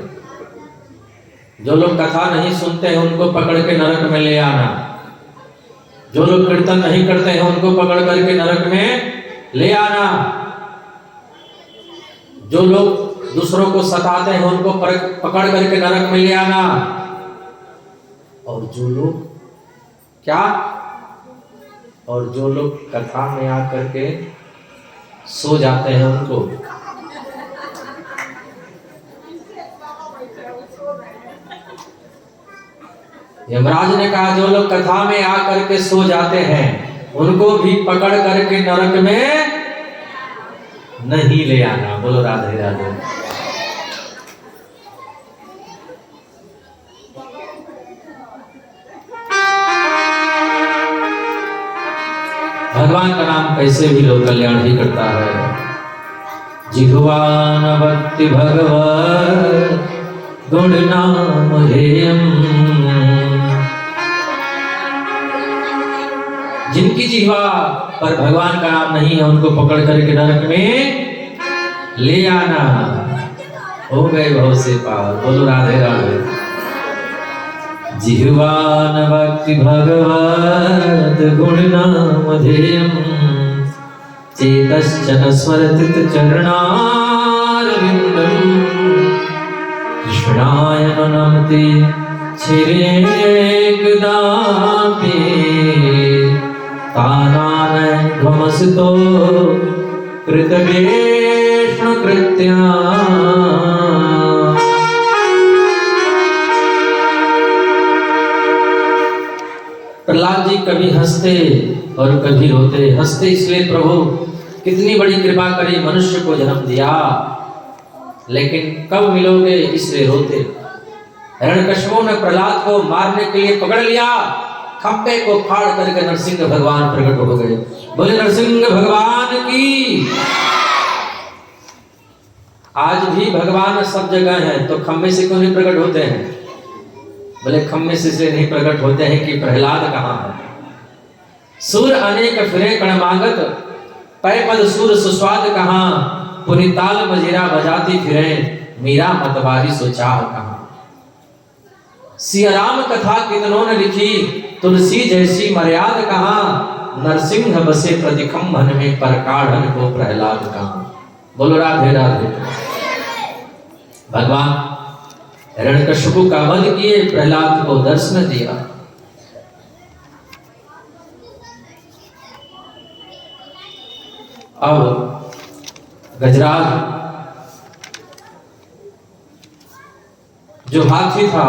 जो लोग कथा नहीं सुनते हैं उनको पकड़ के नरक में ले आना। जो लोग कीर्तन नहीं करते हैं उनको पकड़ करके नरक में ले आना। जो लोग दूसरों को सताते हैं उनको पकड़ करके नरक में ले आना। और जो लोग क्या, और जो लोग कथा में आकर के सो जाते हैं उनको यमराज ने कहा, जो लोग कथा में आकर के सो जाते हैं उनको भी पकड़ करके नरक में नहीं ले आना। बोलो राधे राधे। भगवान का नाम कैसे भी लोक कल्याण ही करता है। जिह्वान भक्ति भगवत गुण नाम हेयम, जिनकी जिह्वा पर भगवान का नाम नहीं है उनको पकड़ करके नरक में ले आना। हो गए भव से पार। बोलो राधे राधे। जिह्वान भक्ति भगवत गुण नाम ध्येयम, चेतश्चन स्मरति चरणारविंदम, कृष्णाय नमते छिरेकदापि, तानानध्वमसितो कृतवेष्ण कृत्या। प्रहलाद जी कभी हंसते और कभी रोते। हंसते इसलिए प्रभु कितनी बड़ी कृपा करी, मनुष्य को जन्म दिया, लेकिन कब मिलोगे इसलिए रोते। हिरण्यकश्यप ने प्रहलाद को मारने के लिए पकड़ लिया, खंभे को फाड़ करके नरसिंह भगवान प्रकट हो गए। बोले नरसिंह भगवान की। आज भी भगवान सब जगह है, तो खंभे से क्यों नहीं प्रकट होते हैं? बोले खम्मे से नहीं प्रकट होते हैं कि प्रहलाद कहाँ है। सूर अनेक फिरे कण मांगत, पै पद सूर सुस्वाद कहाँ, पुनि ताल मजीरा बजाती फिरे, मीरा मतवारी सोचाह कहाँ। सिया राम कथा कितनों ने लिखी, तुलसी जैसी मर्याद कहाँ, नरसिंह बसे प्रतिखंभन में परकाढ़न को प्रहलाद कहाँ। बोलो राधे राधे। भगवान हिरण्यकश्यप का वध किए, प्रहलाद को दर्शन दिया। अब गजराज जो हाथी था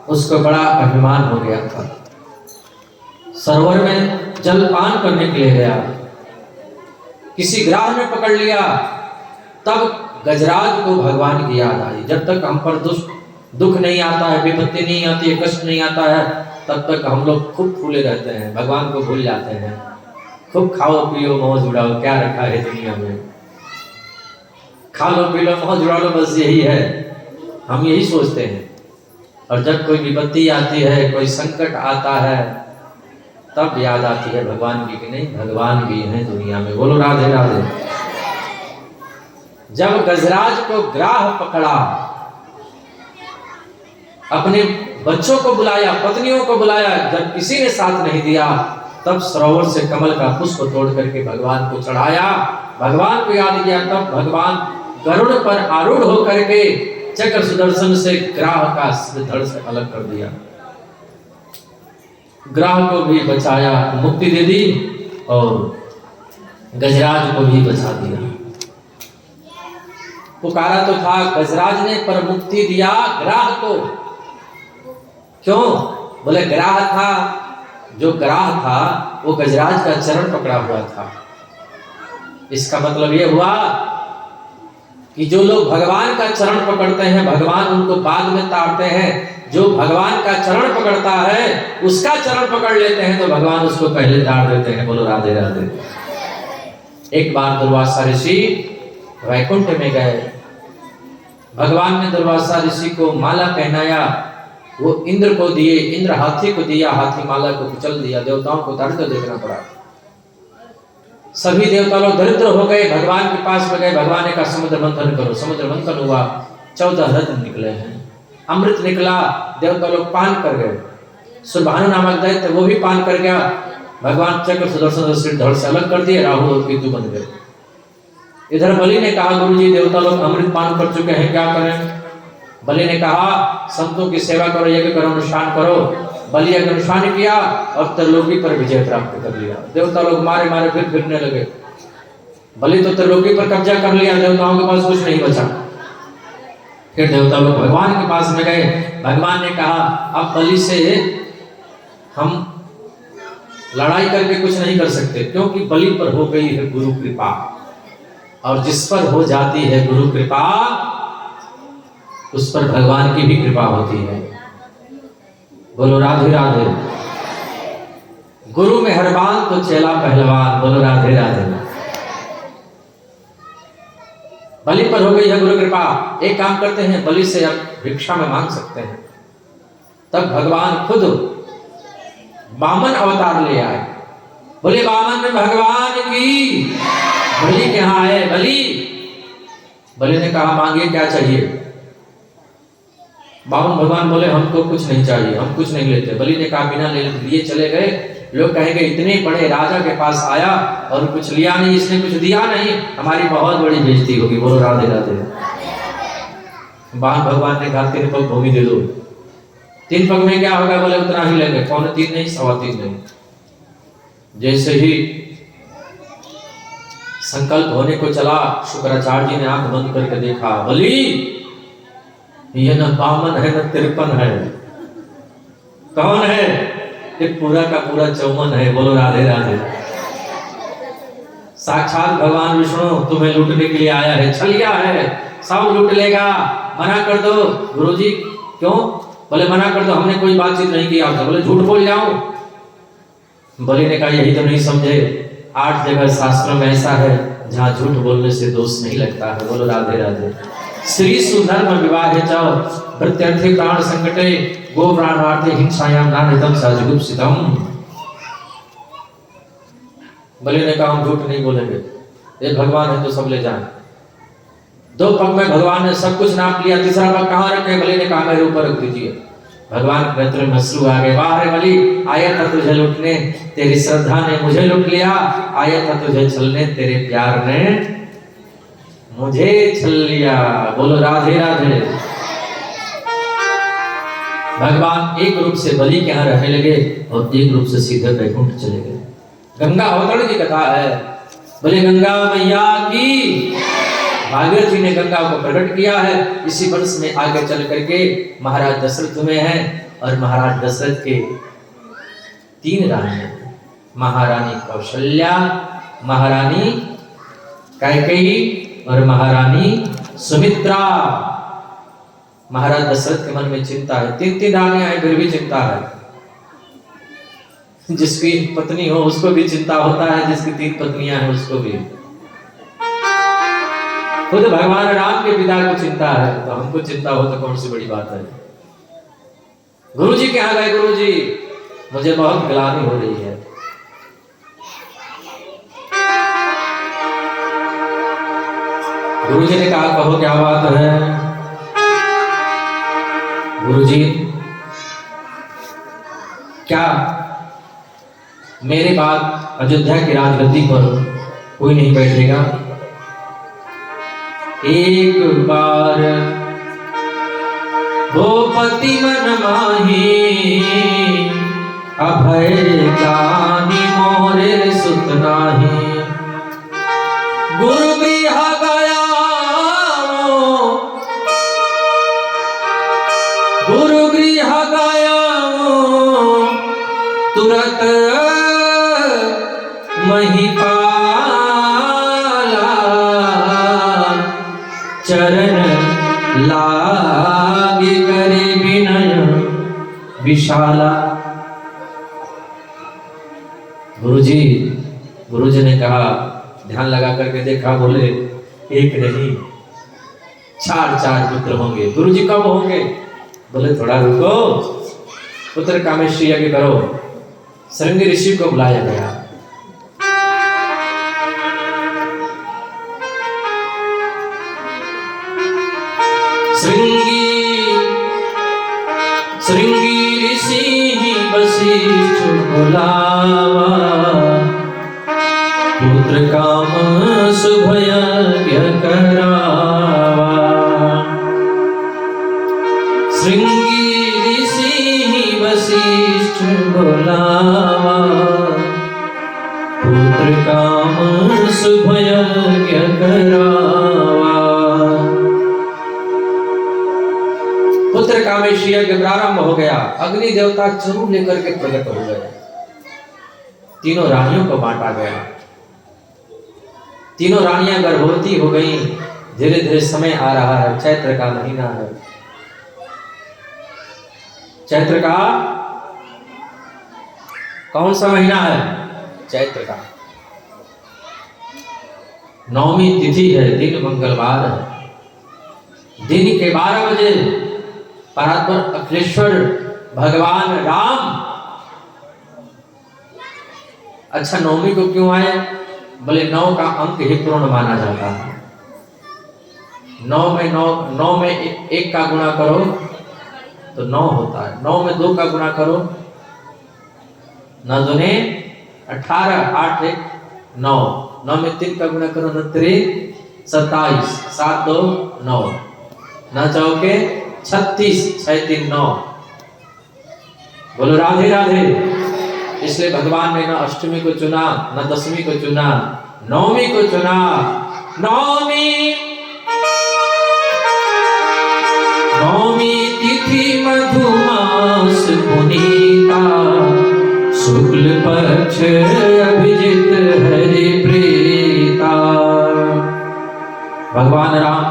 उसको बड़ा अभिमान हो गया था। सरोवर में जल पान करने के लिए गया, किसी ग्राह ने पकड़ लिया। तब गजराज को भगवान की याद आई। जब तक हम पर दुख नहीं आता है, विपत्ति नहीं आती है, कष्ट नहीं आता है, तब तक हम लोग खूब फूले रहते हैं, भगवान को भूल जाते हैं। खूब खाओ पियो मौज उड़ाओ, क्या रखा है दुनिया में, खा लो पी लो मौज उड़ा लो, बस यही है, हम यही सोचते हैं। और जब कोई विपत्ति आती है, कोई संकट आता है, तब याद आती है भगवान की कि नहीं, भगवान भी है दुनिया में। बोलो राधे राधे। जब गजराज को ग्राह पकड़ा, अपने बच्चों को बुलाया, पत्नियों को बुलाया, जब किसी ने साथ नहीं दिया, तब सरोवर से कमल का पुष्प तोड़ करके भगवान को चढ़ाया, भगवान को याद किया। तब भगवान गरुड़ पर आरूढ़ होकर के चक्र सुदर्शन से ग्राह का धड़ से अलग कर दिया, ग्राह को भी बचाया, मुक्ति दे दी और गजराज को भी बचा दिया। पुकारा तो था गजराज ने, पर मुक्ति दिया ग्राह को। क्यों? बोले ग्राह था, जो ग्राह था वो गजराज का चरण पकड़ा हुआ था। इसका मतलब ये हुआ कि जो लोग भगवान का चरण पकड़ते हैं, भगवान उनको बाद में ताड़ते हैं। जो भगवान का चरण पकड़ता है, उसका चरण पकड़ लेते हैं, तो भगवान उसको पहले ताड़ देते हैं। बोलो राधे राधे। एक बार दुर्वासा ऋषि वैकुंठ में गए, भगवान ने दुर्वासा ऋषि को माला पहनाया, वो इंद्र को दिए, इंद्र हाथी को दिया, हाथी माला को कुचल दिया, देवताओं को दर्द देखना पड़ा। सभी देवता लोग दरिद्र हो गए, भगवान के पास में गए, भगवान ने कहा समुद्र मंथन करो, समुद्र मंथन हुआ, 14 रत्न निकले हैं, अमृत निकला, देवता लोग पान कर गए। सुरभानु नामक दैत्य वो भी पान कर गया, भगवान चक्र सुदर्शन से धड़ से अलग कर दिए, राहु और केतु बन गए। इधर बलि ने कहा गुरुजी देवता लोग अमृत पान कर चुके हैं, क्या करें? बलि ने कहा संतों की सेवा करो, यज्ञ करो, अनुष्ठान करो। बलि यज्ञ अनुष्ठान किया और त्रिलोकी पर विजय प्राप्त कर लिया। देवता लोग मारे मारे फिर फिरने लगे। बलि तो त्रिलोकी पर कब्जा कर लिया, देवताओं के पास कुछ नहीं बचा। फिर देवता लोग भगवान के पास में गए, भगवान ने कहा अब बलि से हम लड़ाई करके कुछ नहीं कर सकते, क्योंकि बलि पर हो गई है गुरु कृपा, और जिस पर हो जाती है गुरु कृपा उस पर भगवान की भी कृपा होती है। बोलो राधे राधे। गुरु मेहरबान तो चेला पहलवान। बोलो राधे राधे। बलि पर हो गई है गुरु कृपा। एक काम करते हैं, बलि से अब भिक्षा में मांग सकते हैं। तब भगवान खुद वामन अवतार ले आए। बोले वामन भगवान की। बलि कहाँ है? बलि ने कहा मांगिए क्या चाहिए? वामन भगवान बोले हमको कुछ नहीं चाहिए, हम कुछ नहीं लेते। बलि ने कहा बिना लिए चले गए, लोग कहेंगे इतने बड़े राजा के पास आया और कुछ लिया नहीं, इसने कुछ दिया नहीं, हमारी बहुत बड़ी बेइज्जती होगी। बोलो राधे राधे। वामन भगवान ने कहा 3 पग भूमि दे दो। 3 पग में क्या होगा? बोले उतना ही लेंगे, 3.25 नहीं, 3.25 नहीं। जैसे ही संकल्प होने को चला, शुक्राचार्य जी ने आंख बंद करके देखा, बलि ये न वामन है न 53 है, कौन है? ये पूरा का पूरा 54 है। बोलो राधे राधे। साक्षात भगवान विष्णु तुम्हें लूटने के लिए आया है, छलिया है, सब लूट लेगा, मना कर दो। गुरुजी क्यों? बोले मना कर दो, हमने कोई बातचीत नहीं की आपसे। बोले झूठ बोल जाऊं? बलि ने कहा यही तो नहीं समझे, 8 जगह शास्त्र में ऐसा है जहाँ झूठ बोलने से दोष नहीं लगता है। बोलो राधे राधे। श्री सुधर्म विवाहे च प्रत्यर्थे प्राण संकटे गो प्राणार्थे हिंसायां नानितम सजुगुप्सितम। बलि ने कहा हम झूठ नहीं बोलेंगे, ये भगवान है तो सब ले जाए। 2 पग में भगवान ने सब कुछ नाप लिया, तीसरा पग कहाँ रखे? बलि ने कहा मेरे ऊपर रख दीजिए। भगवान के नेत्र में अश्रु आ गए। वाह रे बलि, आया था तुझे लूटने, तेरी श्रद्धा ने मुझे लूट लिया, आया था तुझे छलने, तेरे प्यार ने मुझे छल लिया। बोलो राधे राधे। भगवान एक रूप से बलि के यहाँ रहने लगे और एक रूप से सीधे वैकुंठ चले गए। गंगा अवतरण की कथा है। बोले गंगा मैया की। भागीरथ जी ने गंगा को प्रकट किया है। इसी वंश में आगे चल करके महाराज दशरथ में है, और महाराज दशरथ के 3 रानियां, महारानी कौशल्या, महारानी कैकेयी और महारानी सुमित्रा। महाराज दशरथ के मन में चिंता है, 3 रानियां हैं फिर भी चिंता है। जिसकी पत्नी हो उसको भी चिंता होता है, जिसकी 3 पत्नियां हैं उसको भी। खुद भगवान राम के पिता को चिंता है, तो हमको चिंता हो तो कौन सी बड़ी बात है। गुरु जी क्या गए? गुरु जी मुझे बहुत ग्लानि हो रही है। गुरु जी ने कहा कहो क्या बात है? गुरु जी क्या मेरे बाद अयोध्या की राजगद्दी पर कोई नहीं बैठेगा? एक बार भूपति मन माही, अभय ज्ञानी मोरे सुत नाही। गुरु गृह गया, गुरु गृह गया, तुरत महिपाला, चरण लागे करे विनय विशाला। गुरुजी ने कहा, ध्यान लगा करके देखा, बोले एक नहीं 4 पुत्र होंगे। गुरुजी कब होंगे? बोले थोड़ा रुको, पुत्र कामेष्टि यज्ञ करो। श्रृंगी ऋषि को बुलाया गया। श्रृंगी ऋषि वशिष्ठ बुलावा, पुत्र काम शुभ यज्ञ करावा। श्रृंगी ऋषि वशिष्ठ बुलावा, पुत्र काम शुभ यज्ञ करावा। पुत्र कामेष्टि यज्ञ प्रारंभ हो गया। अग्नि देवता चरु लेकर के प्रकट हो गए। 3 रानियों को बांटा गया। 3 रानियां गर्भवती हो गई। धीरे धीरे समय आ रहा है, चैत्र का महीना है। चैत्र का कौन सा महीना है? चैत्र का 9वीं तिथि है, दिन मंगलवार है। दिन के 12 बजे परात्पर अखिलेश्वर भगवान राम। अच्छा 9वीं को क्यों आए? बोले 9 का अंक ही पूर्ण माना जाता है। 9 में 1 का गुणा करो तो 9 होता है। 9 में 2 का गुणा करो, 9 दूने 18, 8 1 9। 9 में 3 का गुणा करो, 9 3 27, 7 2 9, 9 चौके 36, 6 3 9। बोलो राधे राधे। इसलिए भगवान ने न अष्टमी को चुना, न 10वीं को चुना, 9वीं को चुना। 9वीं तिथि मधुमास पुनीता, शुक्ल पक्ष अभिजित हरि प्रीता। भगवान राम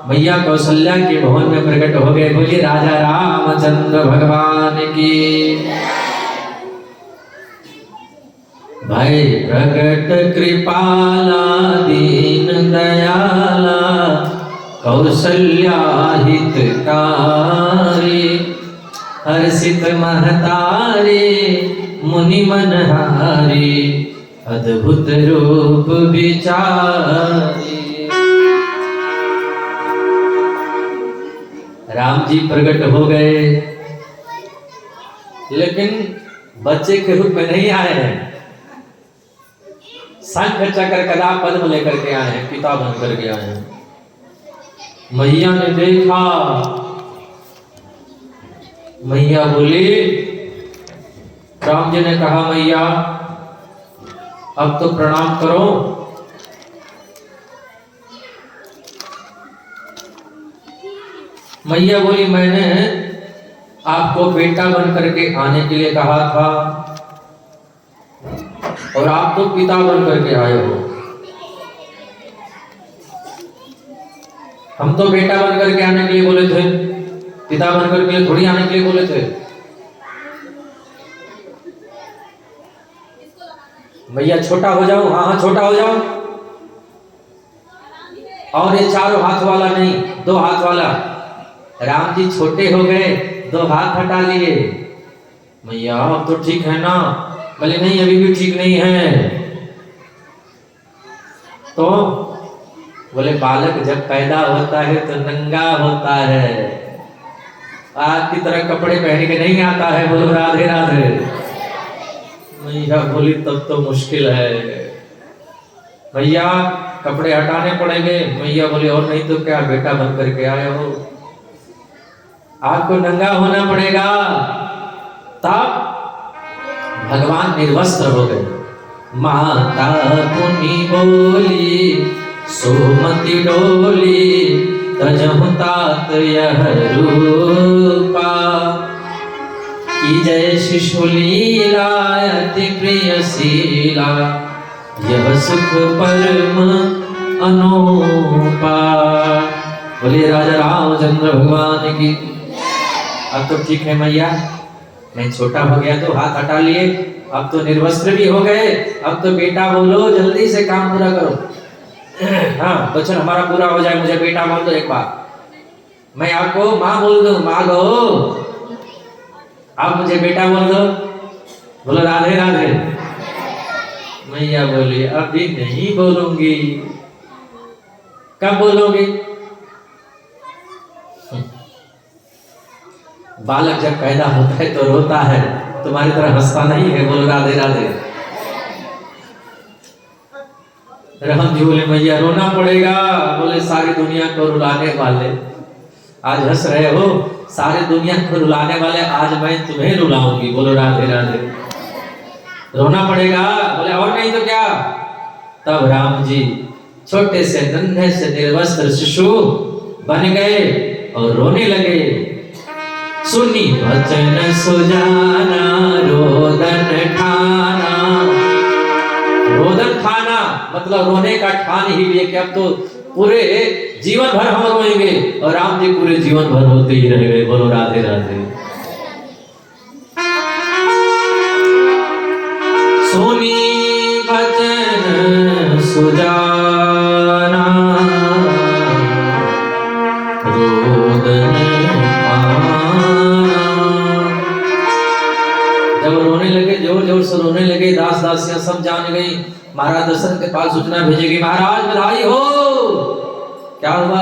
मैया कौशल्या के भवन में प्रकट हो गए। बोलिए राजा रामचंद्र भगवान की। भाई प्रकट कृपाला दीन दयाला, कौशल्या हितकारी, हर्षित महतारी, मुनि मनहारी, अद्भुत रूप विचारी। राम जी प्रकट हो गए, लेकिन बच्चे के रूप में नहीं आए हैं। शंख चक्र गदा पद्म लेकर के आए हैं, पिता बन करके आए हैं। मैया ने देखा, मैया बोली, राम जी ने कहा मैया अब तो प्रणाम करो। मैया बोली मैंने आपको बेटा बन करके आने के लिए कहा था और आप तो पिता बन करके आए हो। हम तो बेटा बन करके आने के लिए बोले थे, पिता बन करके थोड़ी आने के लिए बोले थे। भैया छोटा हो जाओ, हाँ हाँ छोटा हो जाओ। और ये चारों हाथ वाला नहीं, 2 हाथ वाला। राम जी छोटे हो गए, 2 हाथ हटा लिए। मैया अब तो ठीक है ना? बोले नहीं अभी भी ठीक नहीं है। तो बोले बालक जब पैदा होता है तो नंगा होता है, आज की तरह कपड़े पहन के नहीं आता है। बोलो राधे राधे। मैया बोली तब तो मुश्किल है भैया, कपड़े हटाने पड़ेंगे। मैया बोली और नहीं तो क्या, बेटा बन करके आए हो, आपको नंगा होना पड़ेगा। तब भगवान निर्वस्त्र हो गए। माता पुनि बोली सोमति डोली, तजहु तात यह रूपा, की जय शिशु लीला अति प्रियशीला, यह सुख परम अनूपा। बोले राजा रामचंद्र भगवान की। अब तो ठीक है मैया, मैं छोटा हो गया तो हाथ हटा लिए, अब तो निर्वस्त्र भी हो गए, अब तो बेटा बोलो, जल्दी से काम पूरा करो। हाँ बच्चन हमारा पूरा हो जाए, मुझे बेटा बोल दो एक बार, मैं आपको माँ बोल दूं, माँ गो आप मुझे बेटा बोल दो। बोलो राधे राधे। मैया बोली अभी नहीं बोलूंगी। कब बोलोगे? बालक जब पैदा होता है तो रोता है, तुम्हारी तरह हंसता नहीं है। बोलो राधे राधे। राम जी बोले मैया रोना पड़ेगा। बोले सारी दुनिया को रुलाने वाले आज हंस रहे हो, सारी दुनिया को रुलाने वाले आज मैं तुम्हें रुलाऊंगी। बोलो राधे राधे। रोना पड़ेगा। बोले और नहीं तो क्या। तब राम जी छोटे से नन्हे से निर्वस्त्र शिशु बन गए और रोने लगे। सुनी वचन सुजाना रोदन ठाना। रोदन ठाना मतलब रोने का ठान ही लिए कि अब तो पूरे जीवन भर हम रोएंगे, और राम जी पूरे जीवन भर रोते ही रह गए। बोलो राधे राधे। सुनी वचन सुजाना रोदन जब रोने लगे, जोर जोर से रोने लगे, दास दासियां सब जान गई। महाराज दशरथ के पास सूचना भेजेगी, महाराज बधाई हो। क्या हुआ?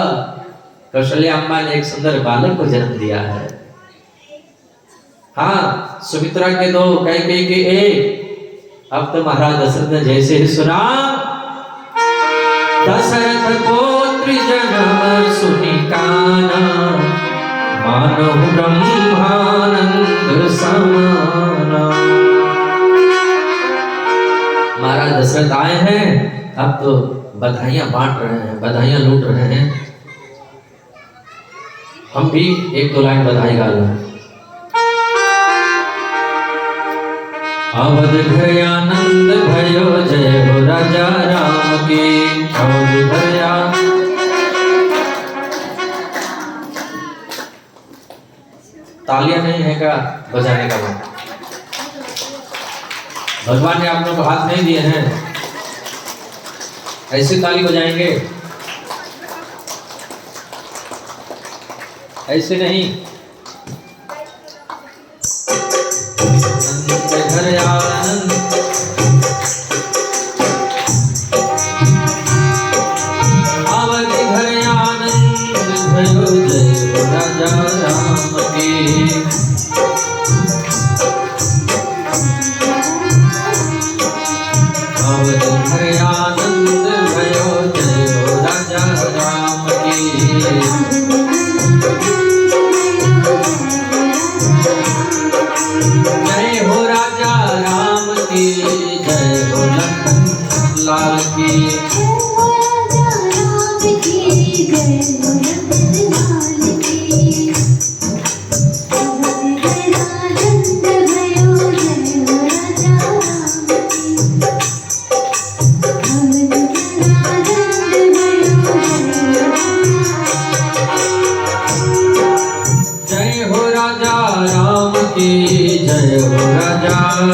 कौशल्या अम्मा ने एक सुंदर बालक को जन्म दिया है। हाँ सुमित्रा के 2, कैकेयी के 1। अब तो महाराज दशरथ ने जैसे ही सुना, दशरथ पौत्र जन्म सुनि काना, मानो ब्रह्मानंद समाना। महाराज दशरथ आए हैं, अब तो बधाइयां बांट रहे हैं, बधाइयां लूट रहे हैं। हम भी 1-2 लाइन बधाई गा लें। अवध घर आनंद भयो, जय हो राजा राम की। अवध घर तालियां नहीं है क्या बजाने का मन? भगवान ने आप लोगों को हाथ नहीं दिए हैं, ऐसे ताली बजाएंगे, ऐसे नहीं। घर आनंद अवध घर आनंद भयो, जय राजा राम की। अवध घर आनंद भयो, जय राजा राम की। जय हो राजा राम की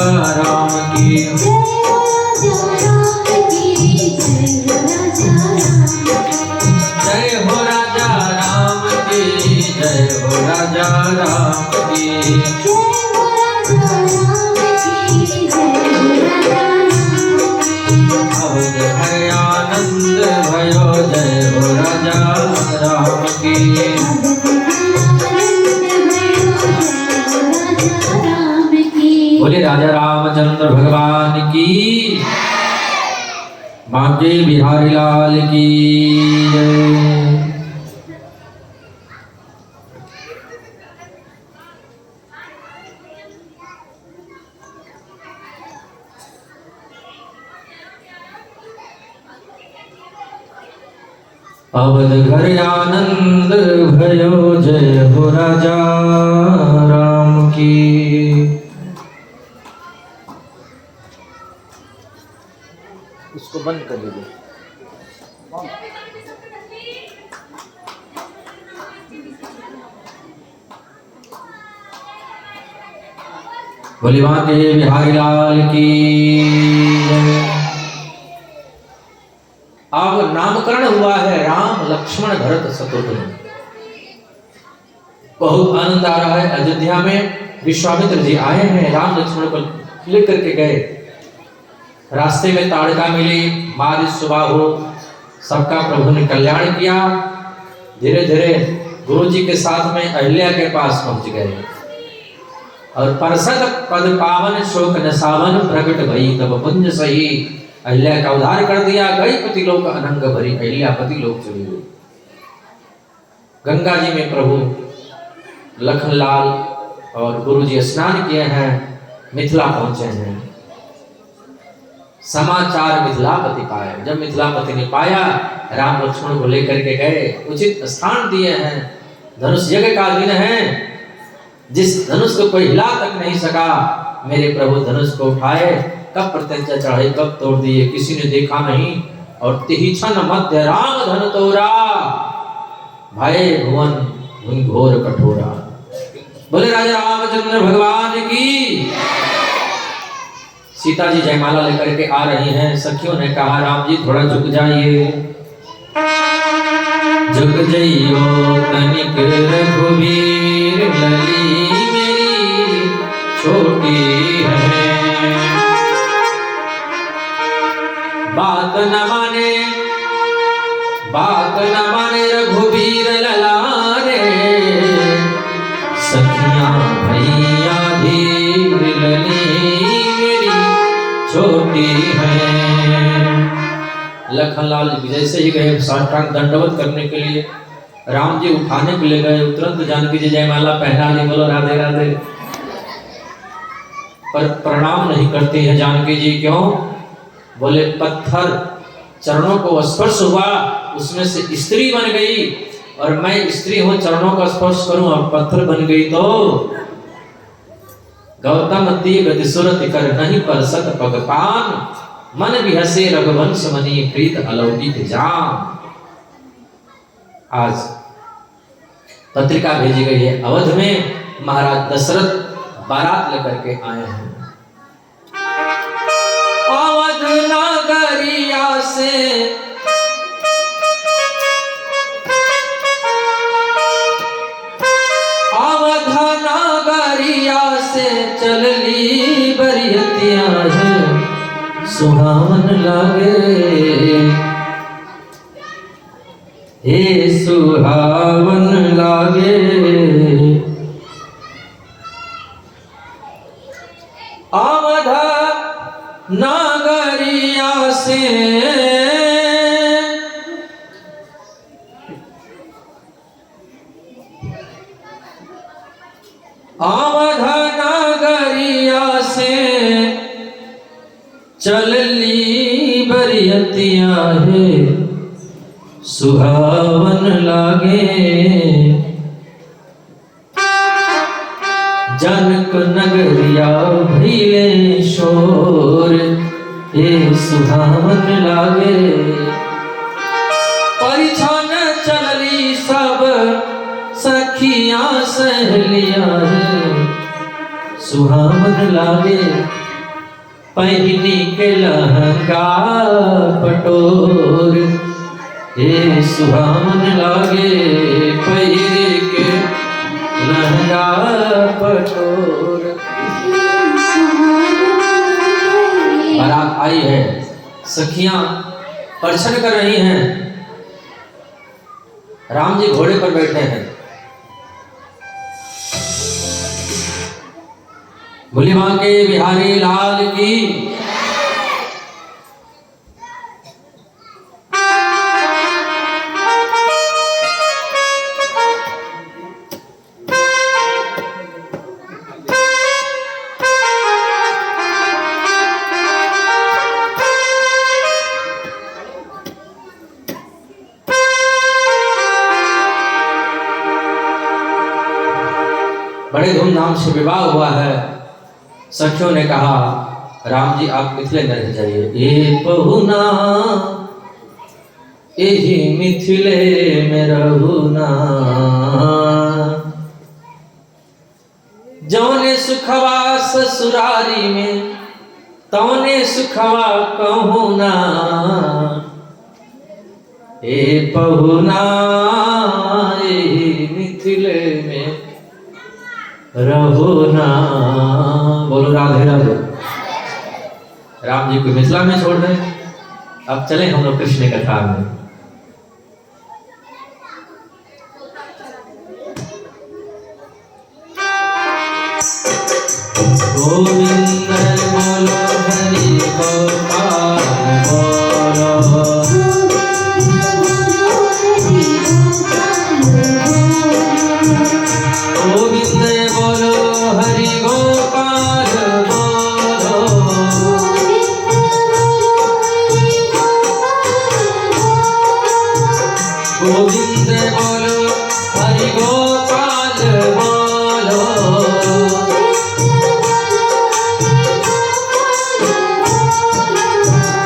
राम की, जय हो राजा राम की, जय हो राजा राम की, अवध है आनंद भयो, जय हो राजा राम की। बोले राजा रामचंद्र भगवान की, बांके बिहारी लाल की जय। अवध घर आनंद भयो, जय हो राजा राम की। उसको बंद कर लीजिए। बोले बांके बिहारी लाल की जय। अब नामकरण हुआ है राम लक्ष्मण भरत शत्रुघ्न। बहुत आनंद आ रहा है। अयोध्या में विश्वामित्र जी आए हैं, राम लक्ष्मण को लेकर के गए। रास्ते में ताड़का मिली, बारिश सुबह हो, सबका प्रभु ने कल्याण किया। धीरे धीरे गुरु जी के साथ में अहिल्या के पास पहुंच गए और परसद पद पावन शोक नसावन प्रकट भई तब पुंज सही। अहिल्या का उद्धार कर दिया, गई पति लोक अनंग भरी, अहिल्या पति लोक चली गई। गंगा जी में प्रभु लखनलाल और गुरु जी स्नान किए हैं, मिथिला पहुंचे हैं। समाचार मिथिलापति पाए। जब मिथिलापति ने पाया, राम लक्ष्मण को लेकर के गए, उचित स्थान दिए हैं। धनुष यज्ञ का दिन है, जिस धनुष को कोई हिला तक नहीं सका, मेरे प्रभु धनुष को उठाए, कब प्रत्यंचा चढ़ाई, कब तोड़ दिए, किसी ने देखा नहीं। और तिहिछन मध्य राम धन तोरा, भय भुवन घोर कठोरा। बोले राजा रामचंद्र भगवान की। सीता जी जयमाला लेकर के आ रही हैं। सखियों ने कहा राम जी थोड़ा झुक जाइए। झुक जाइयो तनिक रघुवीर, लली मेरी छोटी है। बात न माने रघुवीर लला रे, सखियां भैया धीर, लली छोटी है। लखनलाल जैसे ही गए साष्टांग दंडवत करने के लिए, राम जी उठाने के लिए गए, तुरंत जानकी जी जयमाला पहना ली। बोलो राधे राधे। पर प्रणाम नहीं करती है जानकी जी। क्यों? बोले पत्थर चरणों को स्पर्श हुआ, उसमें से स्त्री बन गई, और मैं स्त्री हूं, चरणों का स्पर्श करूं और पत्थर बन गई तो गौतम तीग दिसुरति कर नहीं पर सत पगपान, मन भी हसे रघुवंश मनी प्रीत अलौकिक जान। आज पत्रिका भेजी गई है, अवध में महाराज दशरथ बारात लेकर के आए हैं। अवध नगरिया से चलली बरियतिया है, सुहावन लागे हे सुहावन लागे। अवध नगरिया से अवध नगरिया से चलली बरियतिया है, सुहावन लागे। जनक नगरिया भइले शोर, हे सुहावन लागे। परिछन चलली सब सखियां सहेलियां, सुहावन लागे। पहनी के लहंगा पटोर, ये सुहावन लागे पहिरे के लहंगा पटोर। बारात आई है, सखियां परिछन कर रही हैं, राम जी घोड़े पर बैठे हैं। बोली मां के बिहारी लाल की। बड़े धूमधाम से विवाह हुआ है। सखियों ने कहा राम जी आप मिथिले में रह जाइए। ये पहुना यही मिथिले में रहुना, जौने सुखवा ससुरारी में तौने सुखवा कहूना। ये पहुना यही मिथिले में रहुना। बोलो राधे राधे। राम जी को मिथिला में छोड़ दें। अब चले हम लोग कृष्ण कथा में। गोविंद बोलो हरि गोपाल बोलो, गोविंद बोलो हरि गोपाल बोलो, गोविंद बोलो हरि गोपाल बोलो।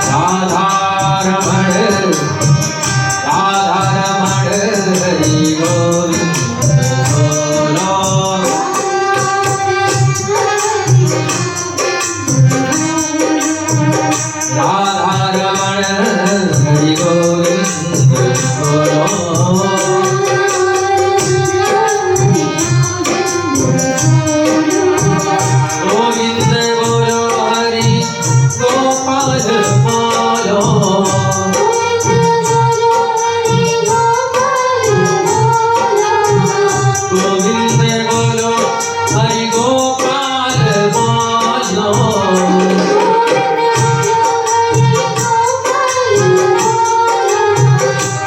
राधा रमण हरि गोविंद बोलो, राधा रमण हरि गोविंद बोलो। गोविंद बोलो हरि गोपाल बोलो, गोविंद बोलो हरि गोपाल बोलो।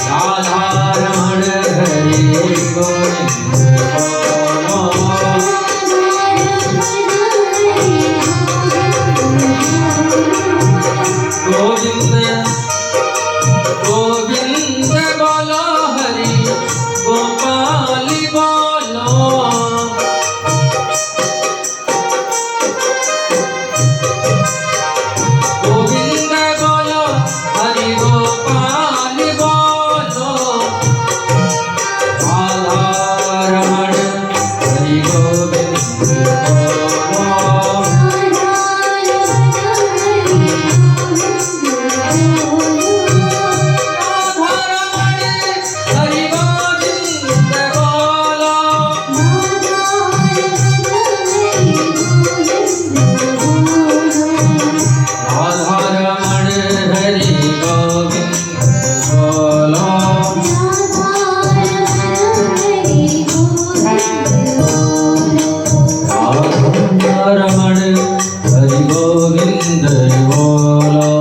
राधा रमण हरि गोविंद बोलो, गोविंद गोविंद बोलो हरि गोपाल बोलो, गोविंद बोलो हरि गोपाल बोलो। राधा रमण हरि गोविंद बोलो, राधा रमण हरि गोविंद बोलो, राधा रमण हरि गोविंद बोलो।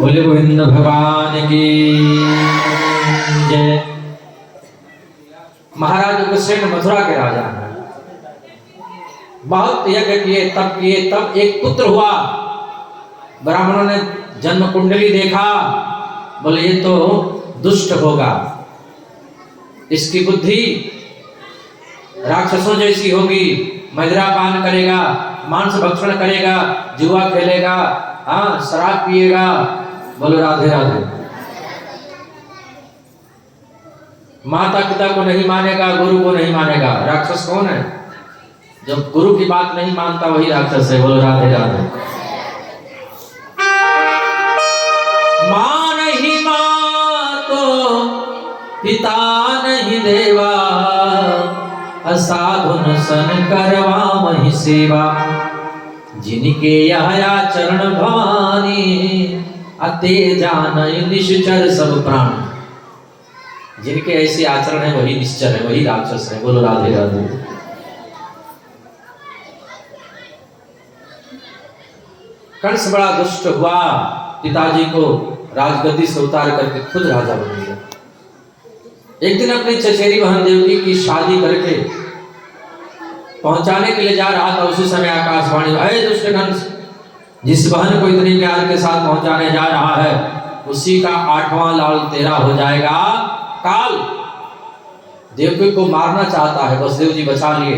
बोले गोविंद भगवान की जय। महाराज उग्रसेन मथुरा के राजा हैं। बहुत यज्ञ किए, तब एक पुत्र हुआ। ब्राह्मणों ने जन्म कुंडली देखा, बोले ये तो दुष्ट होगा, इसकी बुद्धि राक्षसों जैसी होगी, मदिरा पान करेगा, मांस भक्षण करेगा, जुआ खेलेगा, हाँ शराब पिएगा। बोलो राधे राधे। माता पिता को नहीं मानेगा, गुरु को नहीं मानेगा। राक्षस कौन है? जब गुरु की बात नहीं मानता वही राक्षस है। बोलो राधे राधे। मां नहीं मातो पिता नहीं देवा, असाधुन सन करवा मही सेवा। जिनके यह चरण भवानी, अते जानय निश्चर सब प्राण। जिनके ऐसे आचरण है वही निश्चर है, वही राक्षस है। बोलो राधे राधे। कंस बड़ा दुष्ट हुआ, पिताजी को राजगद्दी से उतार करके खुद राजा बन गया। एक दिन अपनी चचेरी बहन देवकी की शादी करके पहुंचाने के लिए जा रहा था, उसी समय आकाशवाणी, अरे दुष्ट कंस, जिस बहन को इतने प्यार के साथ पहुंचाने जा रहा है उसी का 8वां लाल तेरा हो जाएगा काल। देवकी को मारना चाहता है, वसुदेव जी बचा लिए।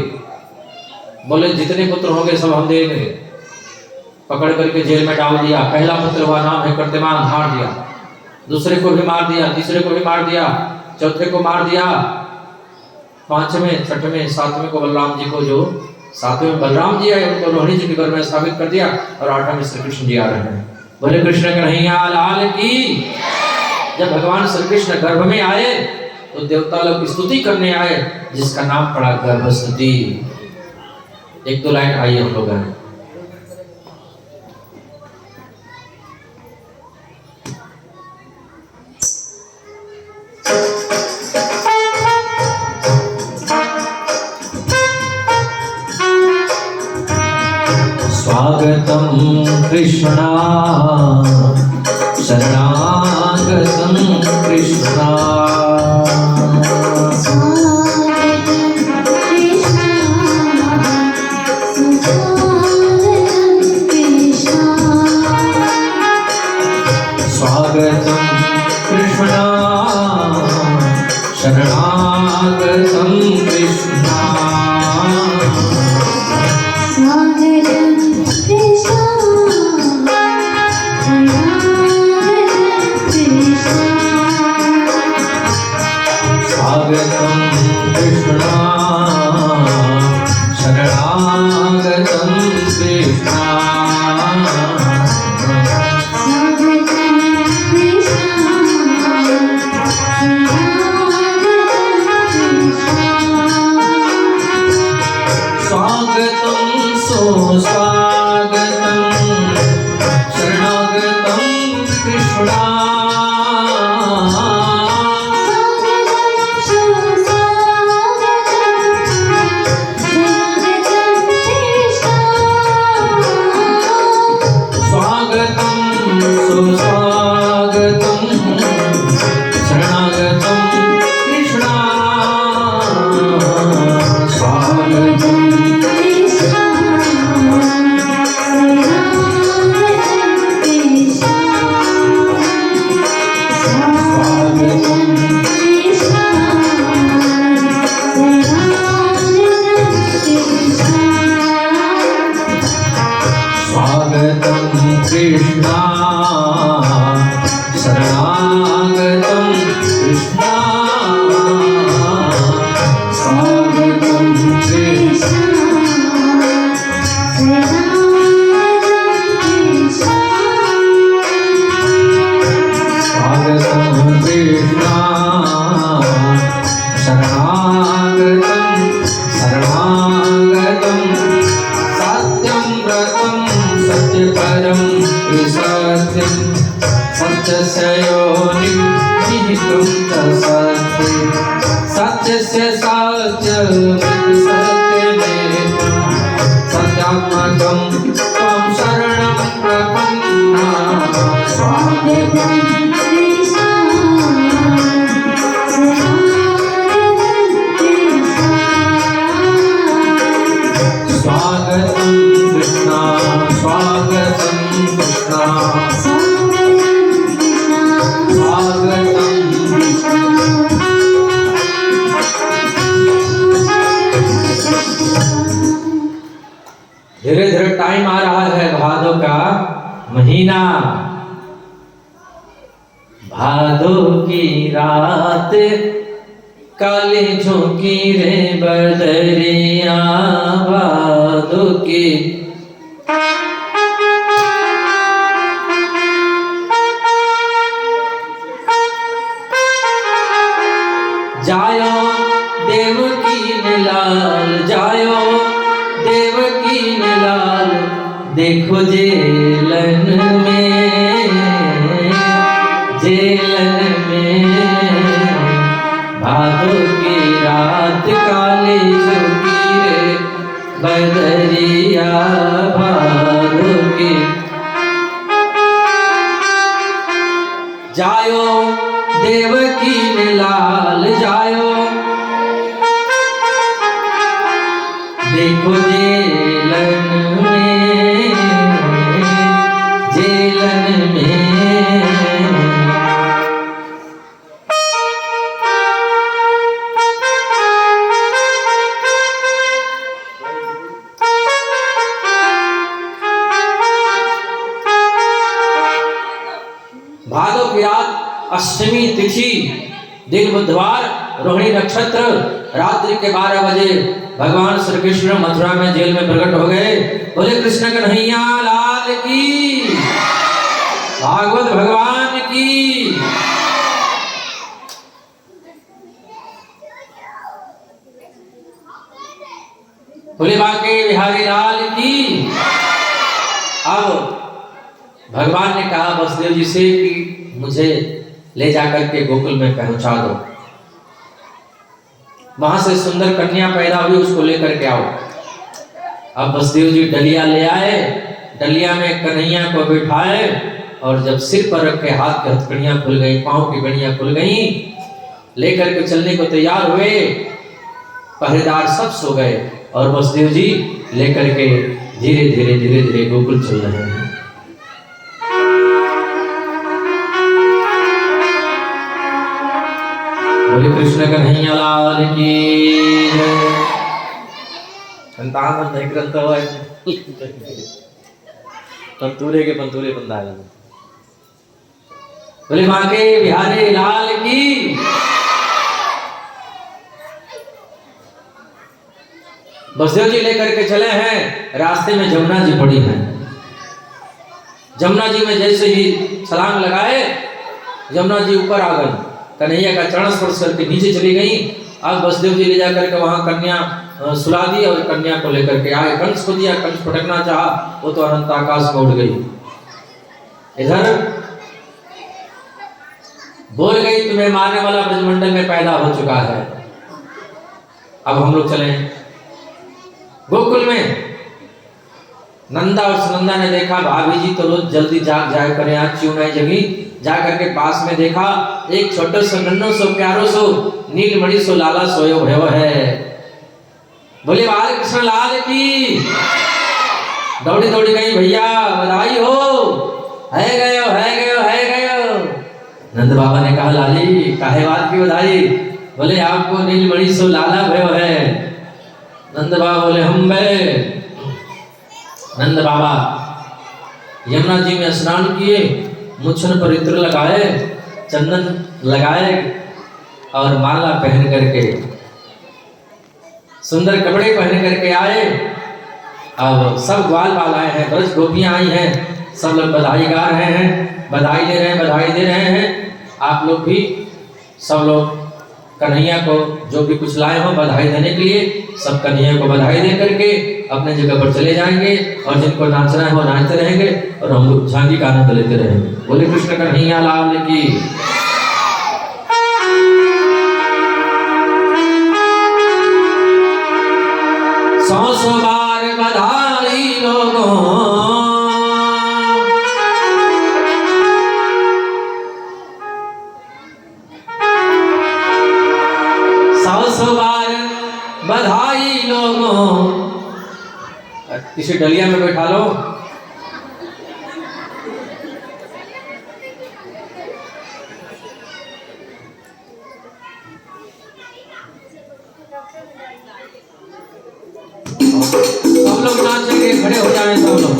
बोले जितने पुत्र होंगे सब हम देंगे। पकड़ करके जेल में डाल दिया। पहला पुत्र हुआ, नाम है कृत्यमान, मार दिया। दूसरे को भी मार दिया, तीसरे को भी मार दिया, चौथे को मार दिया, 5वें, 6वें, 7वें को बलराम जी को, जो 7वें बलराम जी आए उनको रोहिणी जी के घर में स्थापित कर दिया, और 8वें में श्री कृष्ण जी आ रहे हैं। बोले कृष्ण कन्हैया लाल की। जब भगवान श्री कृष्ण गर्भ में आए तो देवता लोग स्तुति करने आए, जिसका नाम पड़ा गर्भ स्तुति। 1-2 लाइन आई हम लोग हैं। स्वागतम कृष्णा शरणागतम कृष्णा। स्वागतम कृष्णा शरणागतम कृष्णा। स्वागतम कृष्णा शरणागतम कृष्णा। स्वागतम सुस्वागतम शरणागतम कृष्णा। कृष्णा शरणागतम कृष्णा। स्वागतम स्वागतम कृष्णा शरणागतम शरणागतम। सत्यं व्रतं सत्यपरं सत्यं सत्यस्य योनिं निहितं च सत्ये। सत्यस्य सत्यं सत्यमेतं सत्यात्मकं त्वं शरणं प्रपन्ना। स्वागतं स्वागतं कृष्णा स्वागतं कृष्णा स्वागतं कृष्णा। धीरे धीरे टाइम आ रहा है भादों का महीना। भादो की रात काले झोंकी रे बदरिया, भादो की जायो देवकी ने लाल, जायो देवकी ने लाल, देखो जेलन में, जेलन में। भादो की रात काली झुकी रे बदरिया, भादो की जायो देवकी ने लाल, जायो देखो जेलन में, जेलन में। भादो की रात अष्टमी तिथि, दिन बुधवार, रोहिणी नक्षत्र, रात्रि के 12 बजे भगवान श्री कृष्ण मथुरा में जेल में प्रकट हो गए। बोले कृष्ण कन्हैया लाल की, भागवत भगवान की। बोले बांके बिहारी लाल की। अब भगवान ने कहा वसुदेव जी से कि मुझे ले जाकर के गोकुल में पहुंचा दो, वहां से सुंदर कन्या पैदा हुई, उसको लेकर के आओ। अब वसुदेव जी डलिया ले आए, डलिया में कन्हैया को बिठाए, और जब सिर पर रख के हाथ की हथकड़ियां खुल गई, पांव की कड़ियां खुल गई, लेकर के चलने को तैयार हुए। पहरेदार सब सो गए और वसुदेव जी लेकर के धीरे धीरे धीरे धीरे गोकुल चल रहे हैं। बोले कृष्ण कन्हैया लाल की। संतान नहीं करता हुआ पंतूरे के पंतूरे बंदा है। बोले मां के बिहारी लाल की। वसुदेव जी लेकर के चले हैं, रास्ते में जमुना जी पड़ी हैं। जमुना जी में जैसे ही छलांग लगाए, जमुना जी ऊपर आ गई, कन्हैया का चरण स्पर्श करके नीचे चली गई। अब वसुदेव जी ले जाकर के वहां कन्या सुला दी और कन्या को लेकर के आए। कंस को दिया, कंस पटकना चाहा, वो तो अनंत आकाश में उड़ गई। इधर बोल गई तुम्हें मारने वाला ब्रजमंडल में पैदा हो चुका है। अब हम लोग चले गोकुल में। नंदा और सुनंदा ने देखा भाभी जी तो रोज जल्दी जाग जाए करे, आज क्यों नहीं जगी। जाकर के पास में देखा एक छोटे सो नन्नो सो प्यारो सो नीलमणि सो लाला सोयो भयो है। बोले बाल कृष्ण लाल की। दौड़ी दौड़ी गई, भैया बधाई हो, है गयो है गयो है गयो। नंद बाबा ने कहा लाली काहे बात की बधाई। बोले आपको नीलमणि सो लाला भयो है। नंद बाबा बोले हम बे। नंद बाबा यमुना जी में स्नान किए, मुछन पर इत्र लगाए, चंदन लगाए और माला पहन करके सुंदर कपड़े पहन करके आए। अब सब ग्वाल बाल आए हैं, ब्रज गोपियां आई हैं, सब लोग बधाई गा रहे हैं, बधाई दे रहे हैं, बधाई दे रहे हैं। आप लोग भी सब लोग कन्हैया को जो भी कुछ लाए हो बधाई देने के लिए, सब कन्हैया को बधाई दे करके अपने जगह पर चले जाएंगे और जिनको नाचना है वो नाचते रहेंगे और हम लोग झांकी का आनंद लेते रहेंगे। बोले कृष्ण कन्हैया लाल की। सौ बार बधाई लोगों, सौ बार बधाई लोगों। किसी डलिया में बैठा लो। सब लोग नाचेंगे, खड़े हो जाए सब लोग।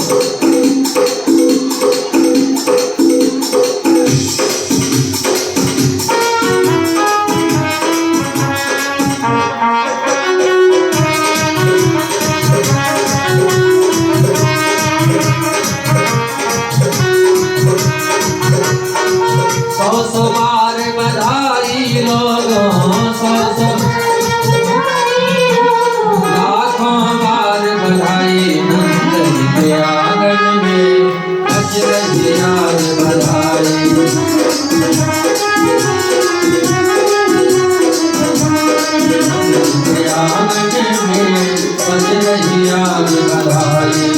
सौ बार बधाई लोगों, सौ लाखों बार बधाई नंद के आंगन में बज रही आज बधाई। नंद के आंगन में बज रही आज बधाई।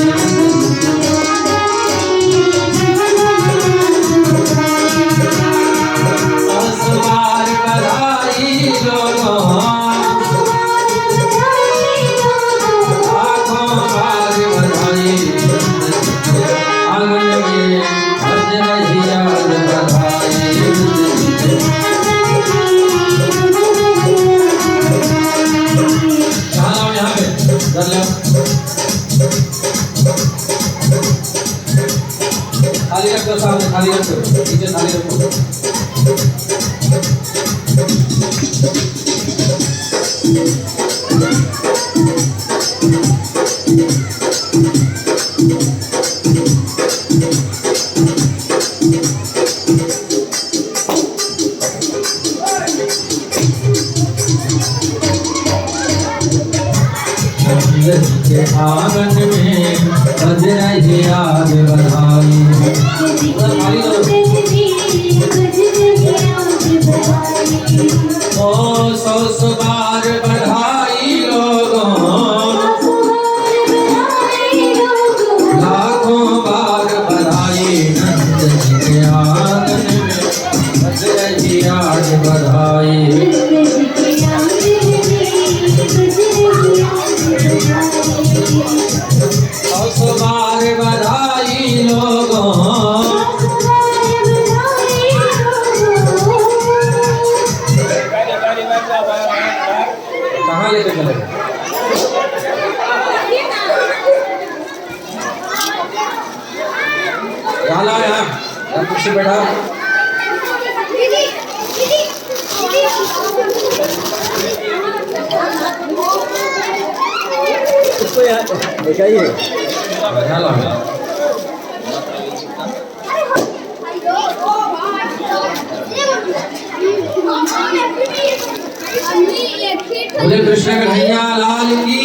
थाली रख दो सामने, थाली रख दो, नीचे थाली रखो। के आंगन में बज रही आज बधाई। ओ सौ बार बधाई लोगों, लाखों बार बधाई नंद के आंगन में बज रही आज बधाई। सौ बार बधाई लोगों, कहाँ लेके चले गए? यहाँ लाओ, यहाँ कुर्सी बैठा। इसको यहाँ दिखाइए। यहाँ लाओ। बोले कृष्ण कन्हैया लाल की।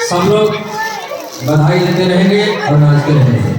सब लोग बधाई देते रहेंगे और नाचते रहेंगे।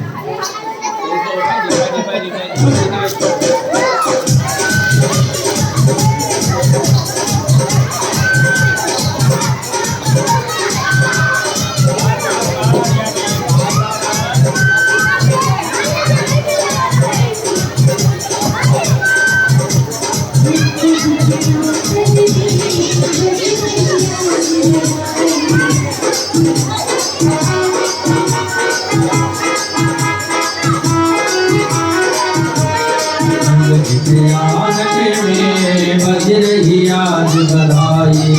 बज रही आज बधाई।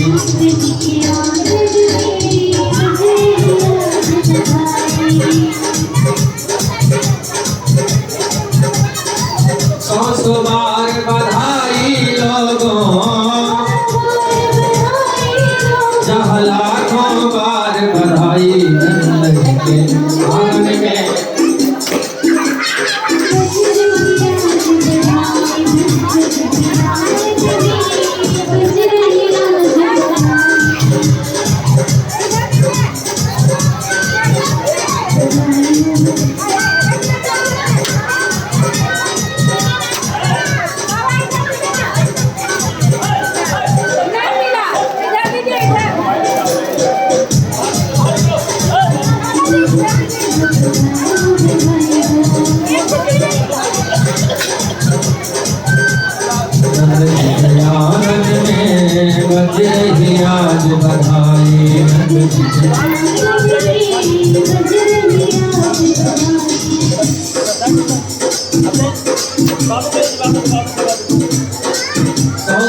सौ बार बधाई लोगों, जहाँ लाखों बार बधाई नंद के आंगन में। आज बधाई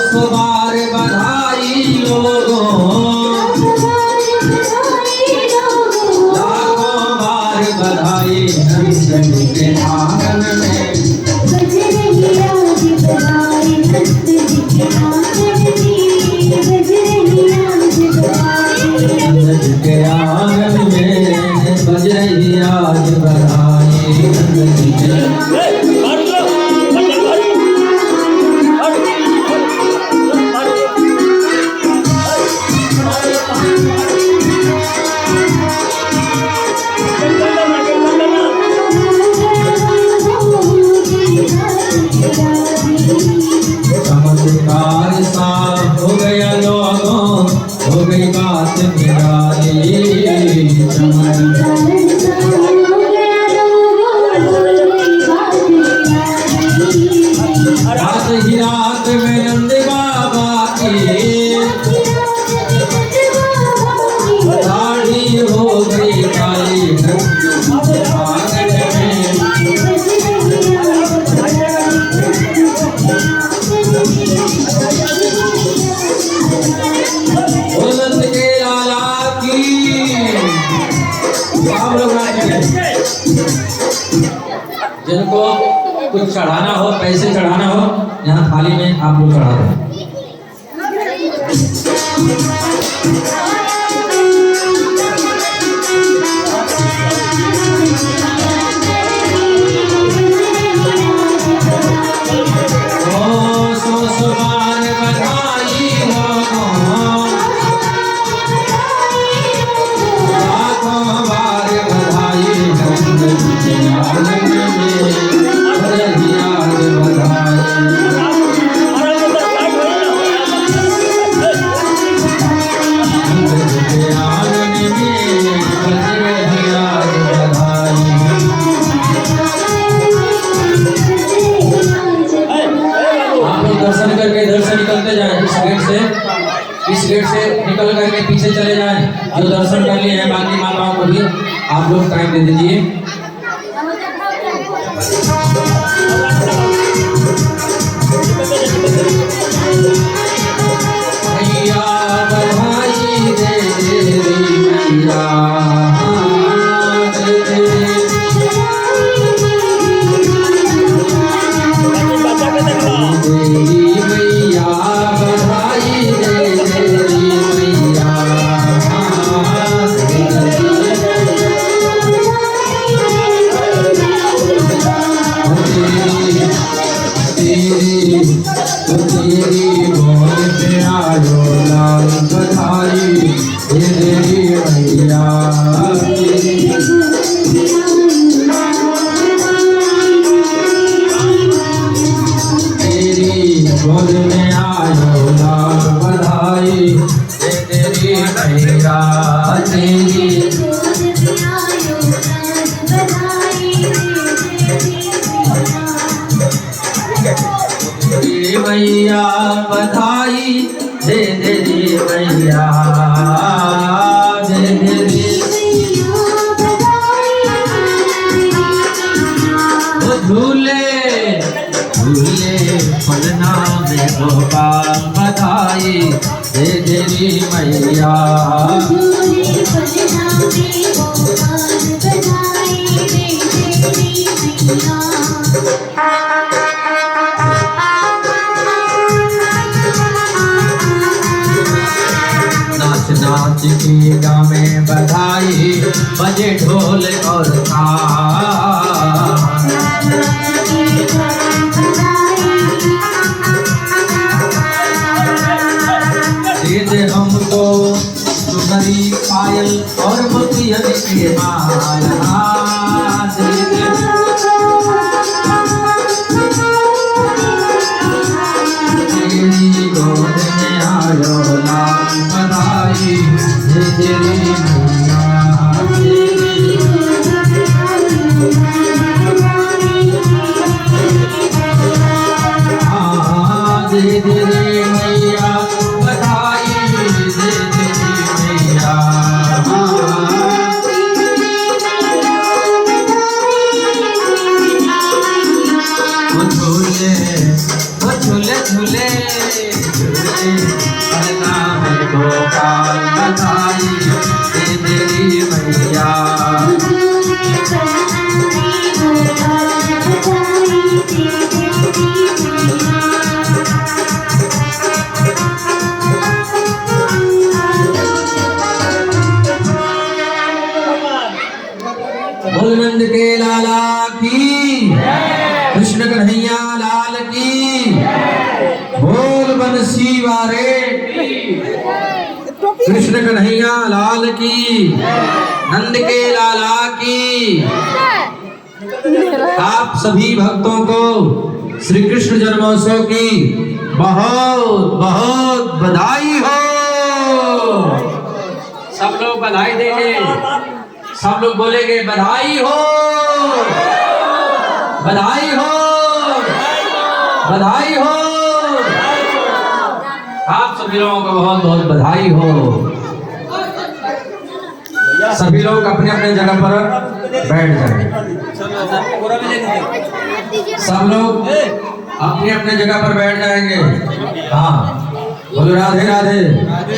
सौ बार बधाई लोगों कुछ चढ़ाना हो, पैसे चढ़ाना हो, यहाँ थाली में आप लोग चढ़ा दें। इस गेट से निकल करके पीछे चले जाएं। जो दर्शन कर लिए हैं बाकी माताओं को भी आप लोग टाइम दे दीजिए। मैया बधाई दे तेरी मैया मैया बधाई दे तेरी मैया दे तेरी झूले झूले पलना में गोपाल बधाई दे तेरी मैया नाच की गावे बधाई बजे ढोल और दे हमको सुनरी पायल और मोतियन के माला तेरी गोद में आयो लाल बधाई दे तेरी मैया बधाई दे तेरी मैया झूले झूले झूले पलना में गोपाल बधाई दे तेरी मैया बोल नंद के लाला की, कृष्ण कन्हैया लाल की, बोल बंसी वारे कृष्ण कन्हैया लाल की, नंद के लाला की। आप सभी भक्तों को श्री कृष्ण जन्मोत्सव की बहुत बहुत बधाई हो। सब लोग बधाई देंगे, सब लोग बोलेंगे बधाई हो, बधाई हो, बधाई हो। आप सभी लोगों को बहुत बहुत बधाई हो। सभी लोग अपने अपने जगह पर बैठ जाएं। सब लोग अपने अपने जगह पर बैठ जाएंगे। हाँ, बोलो राधे राधे। राधे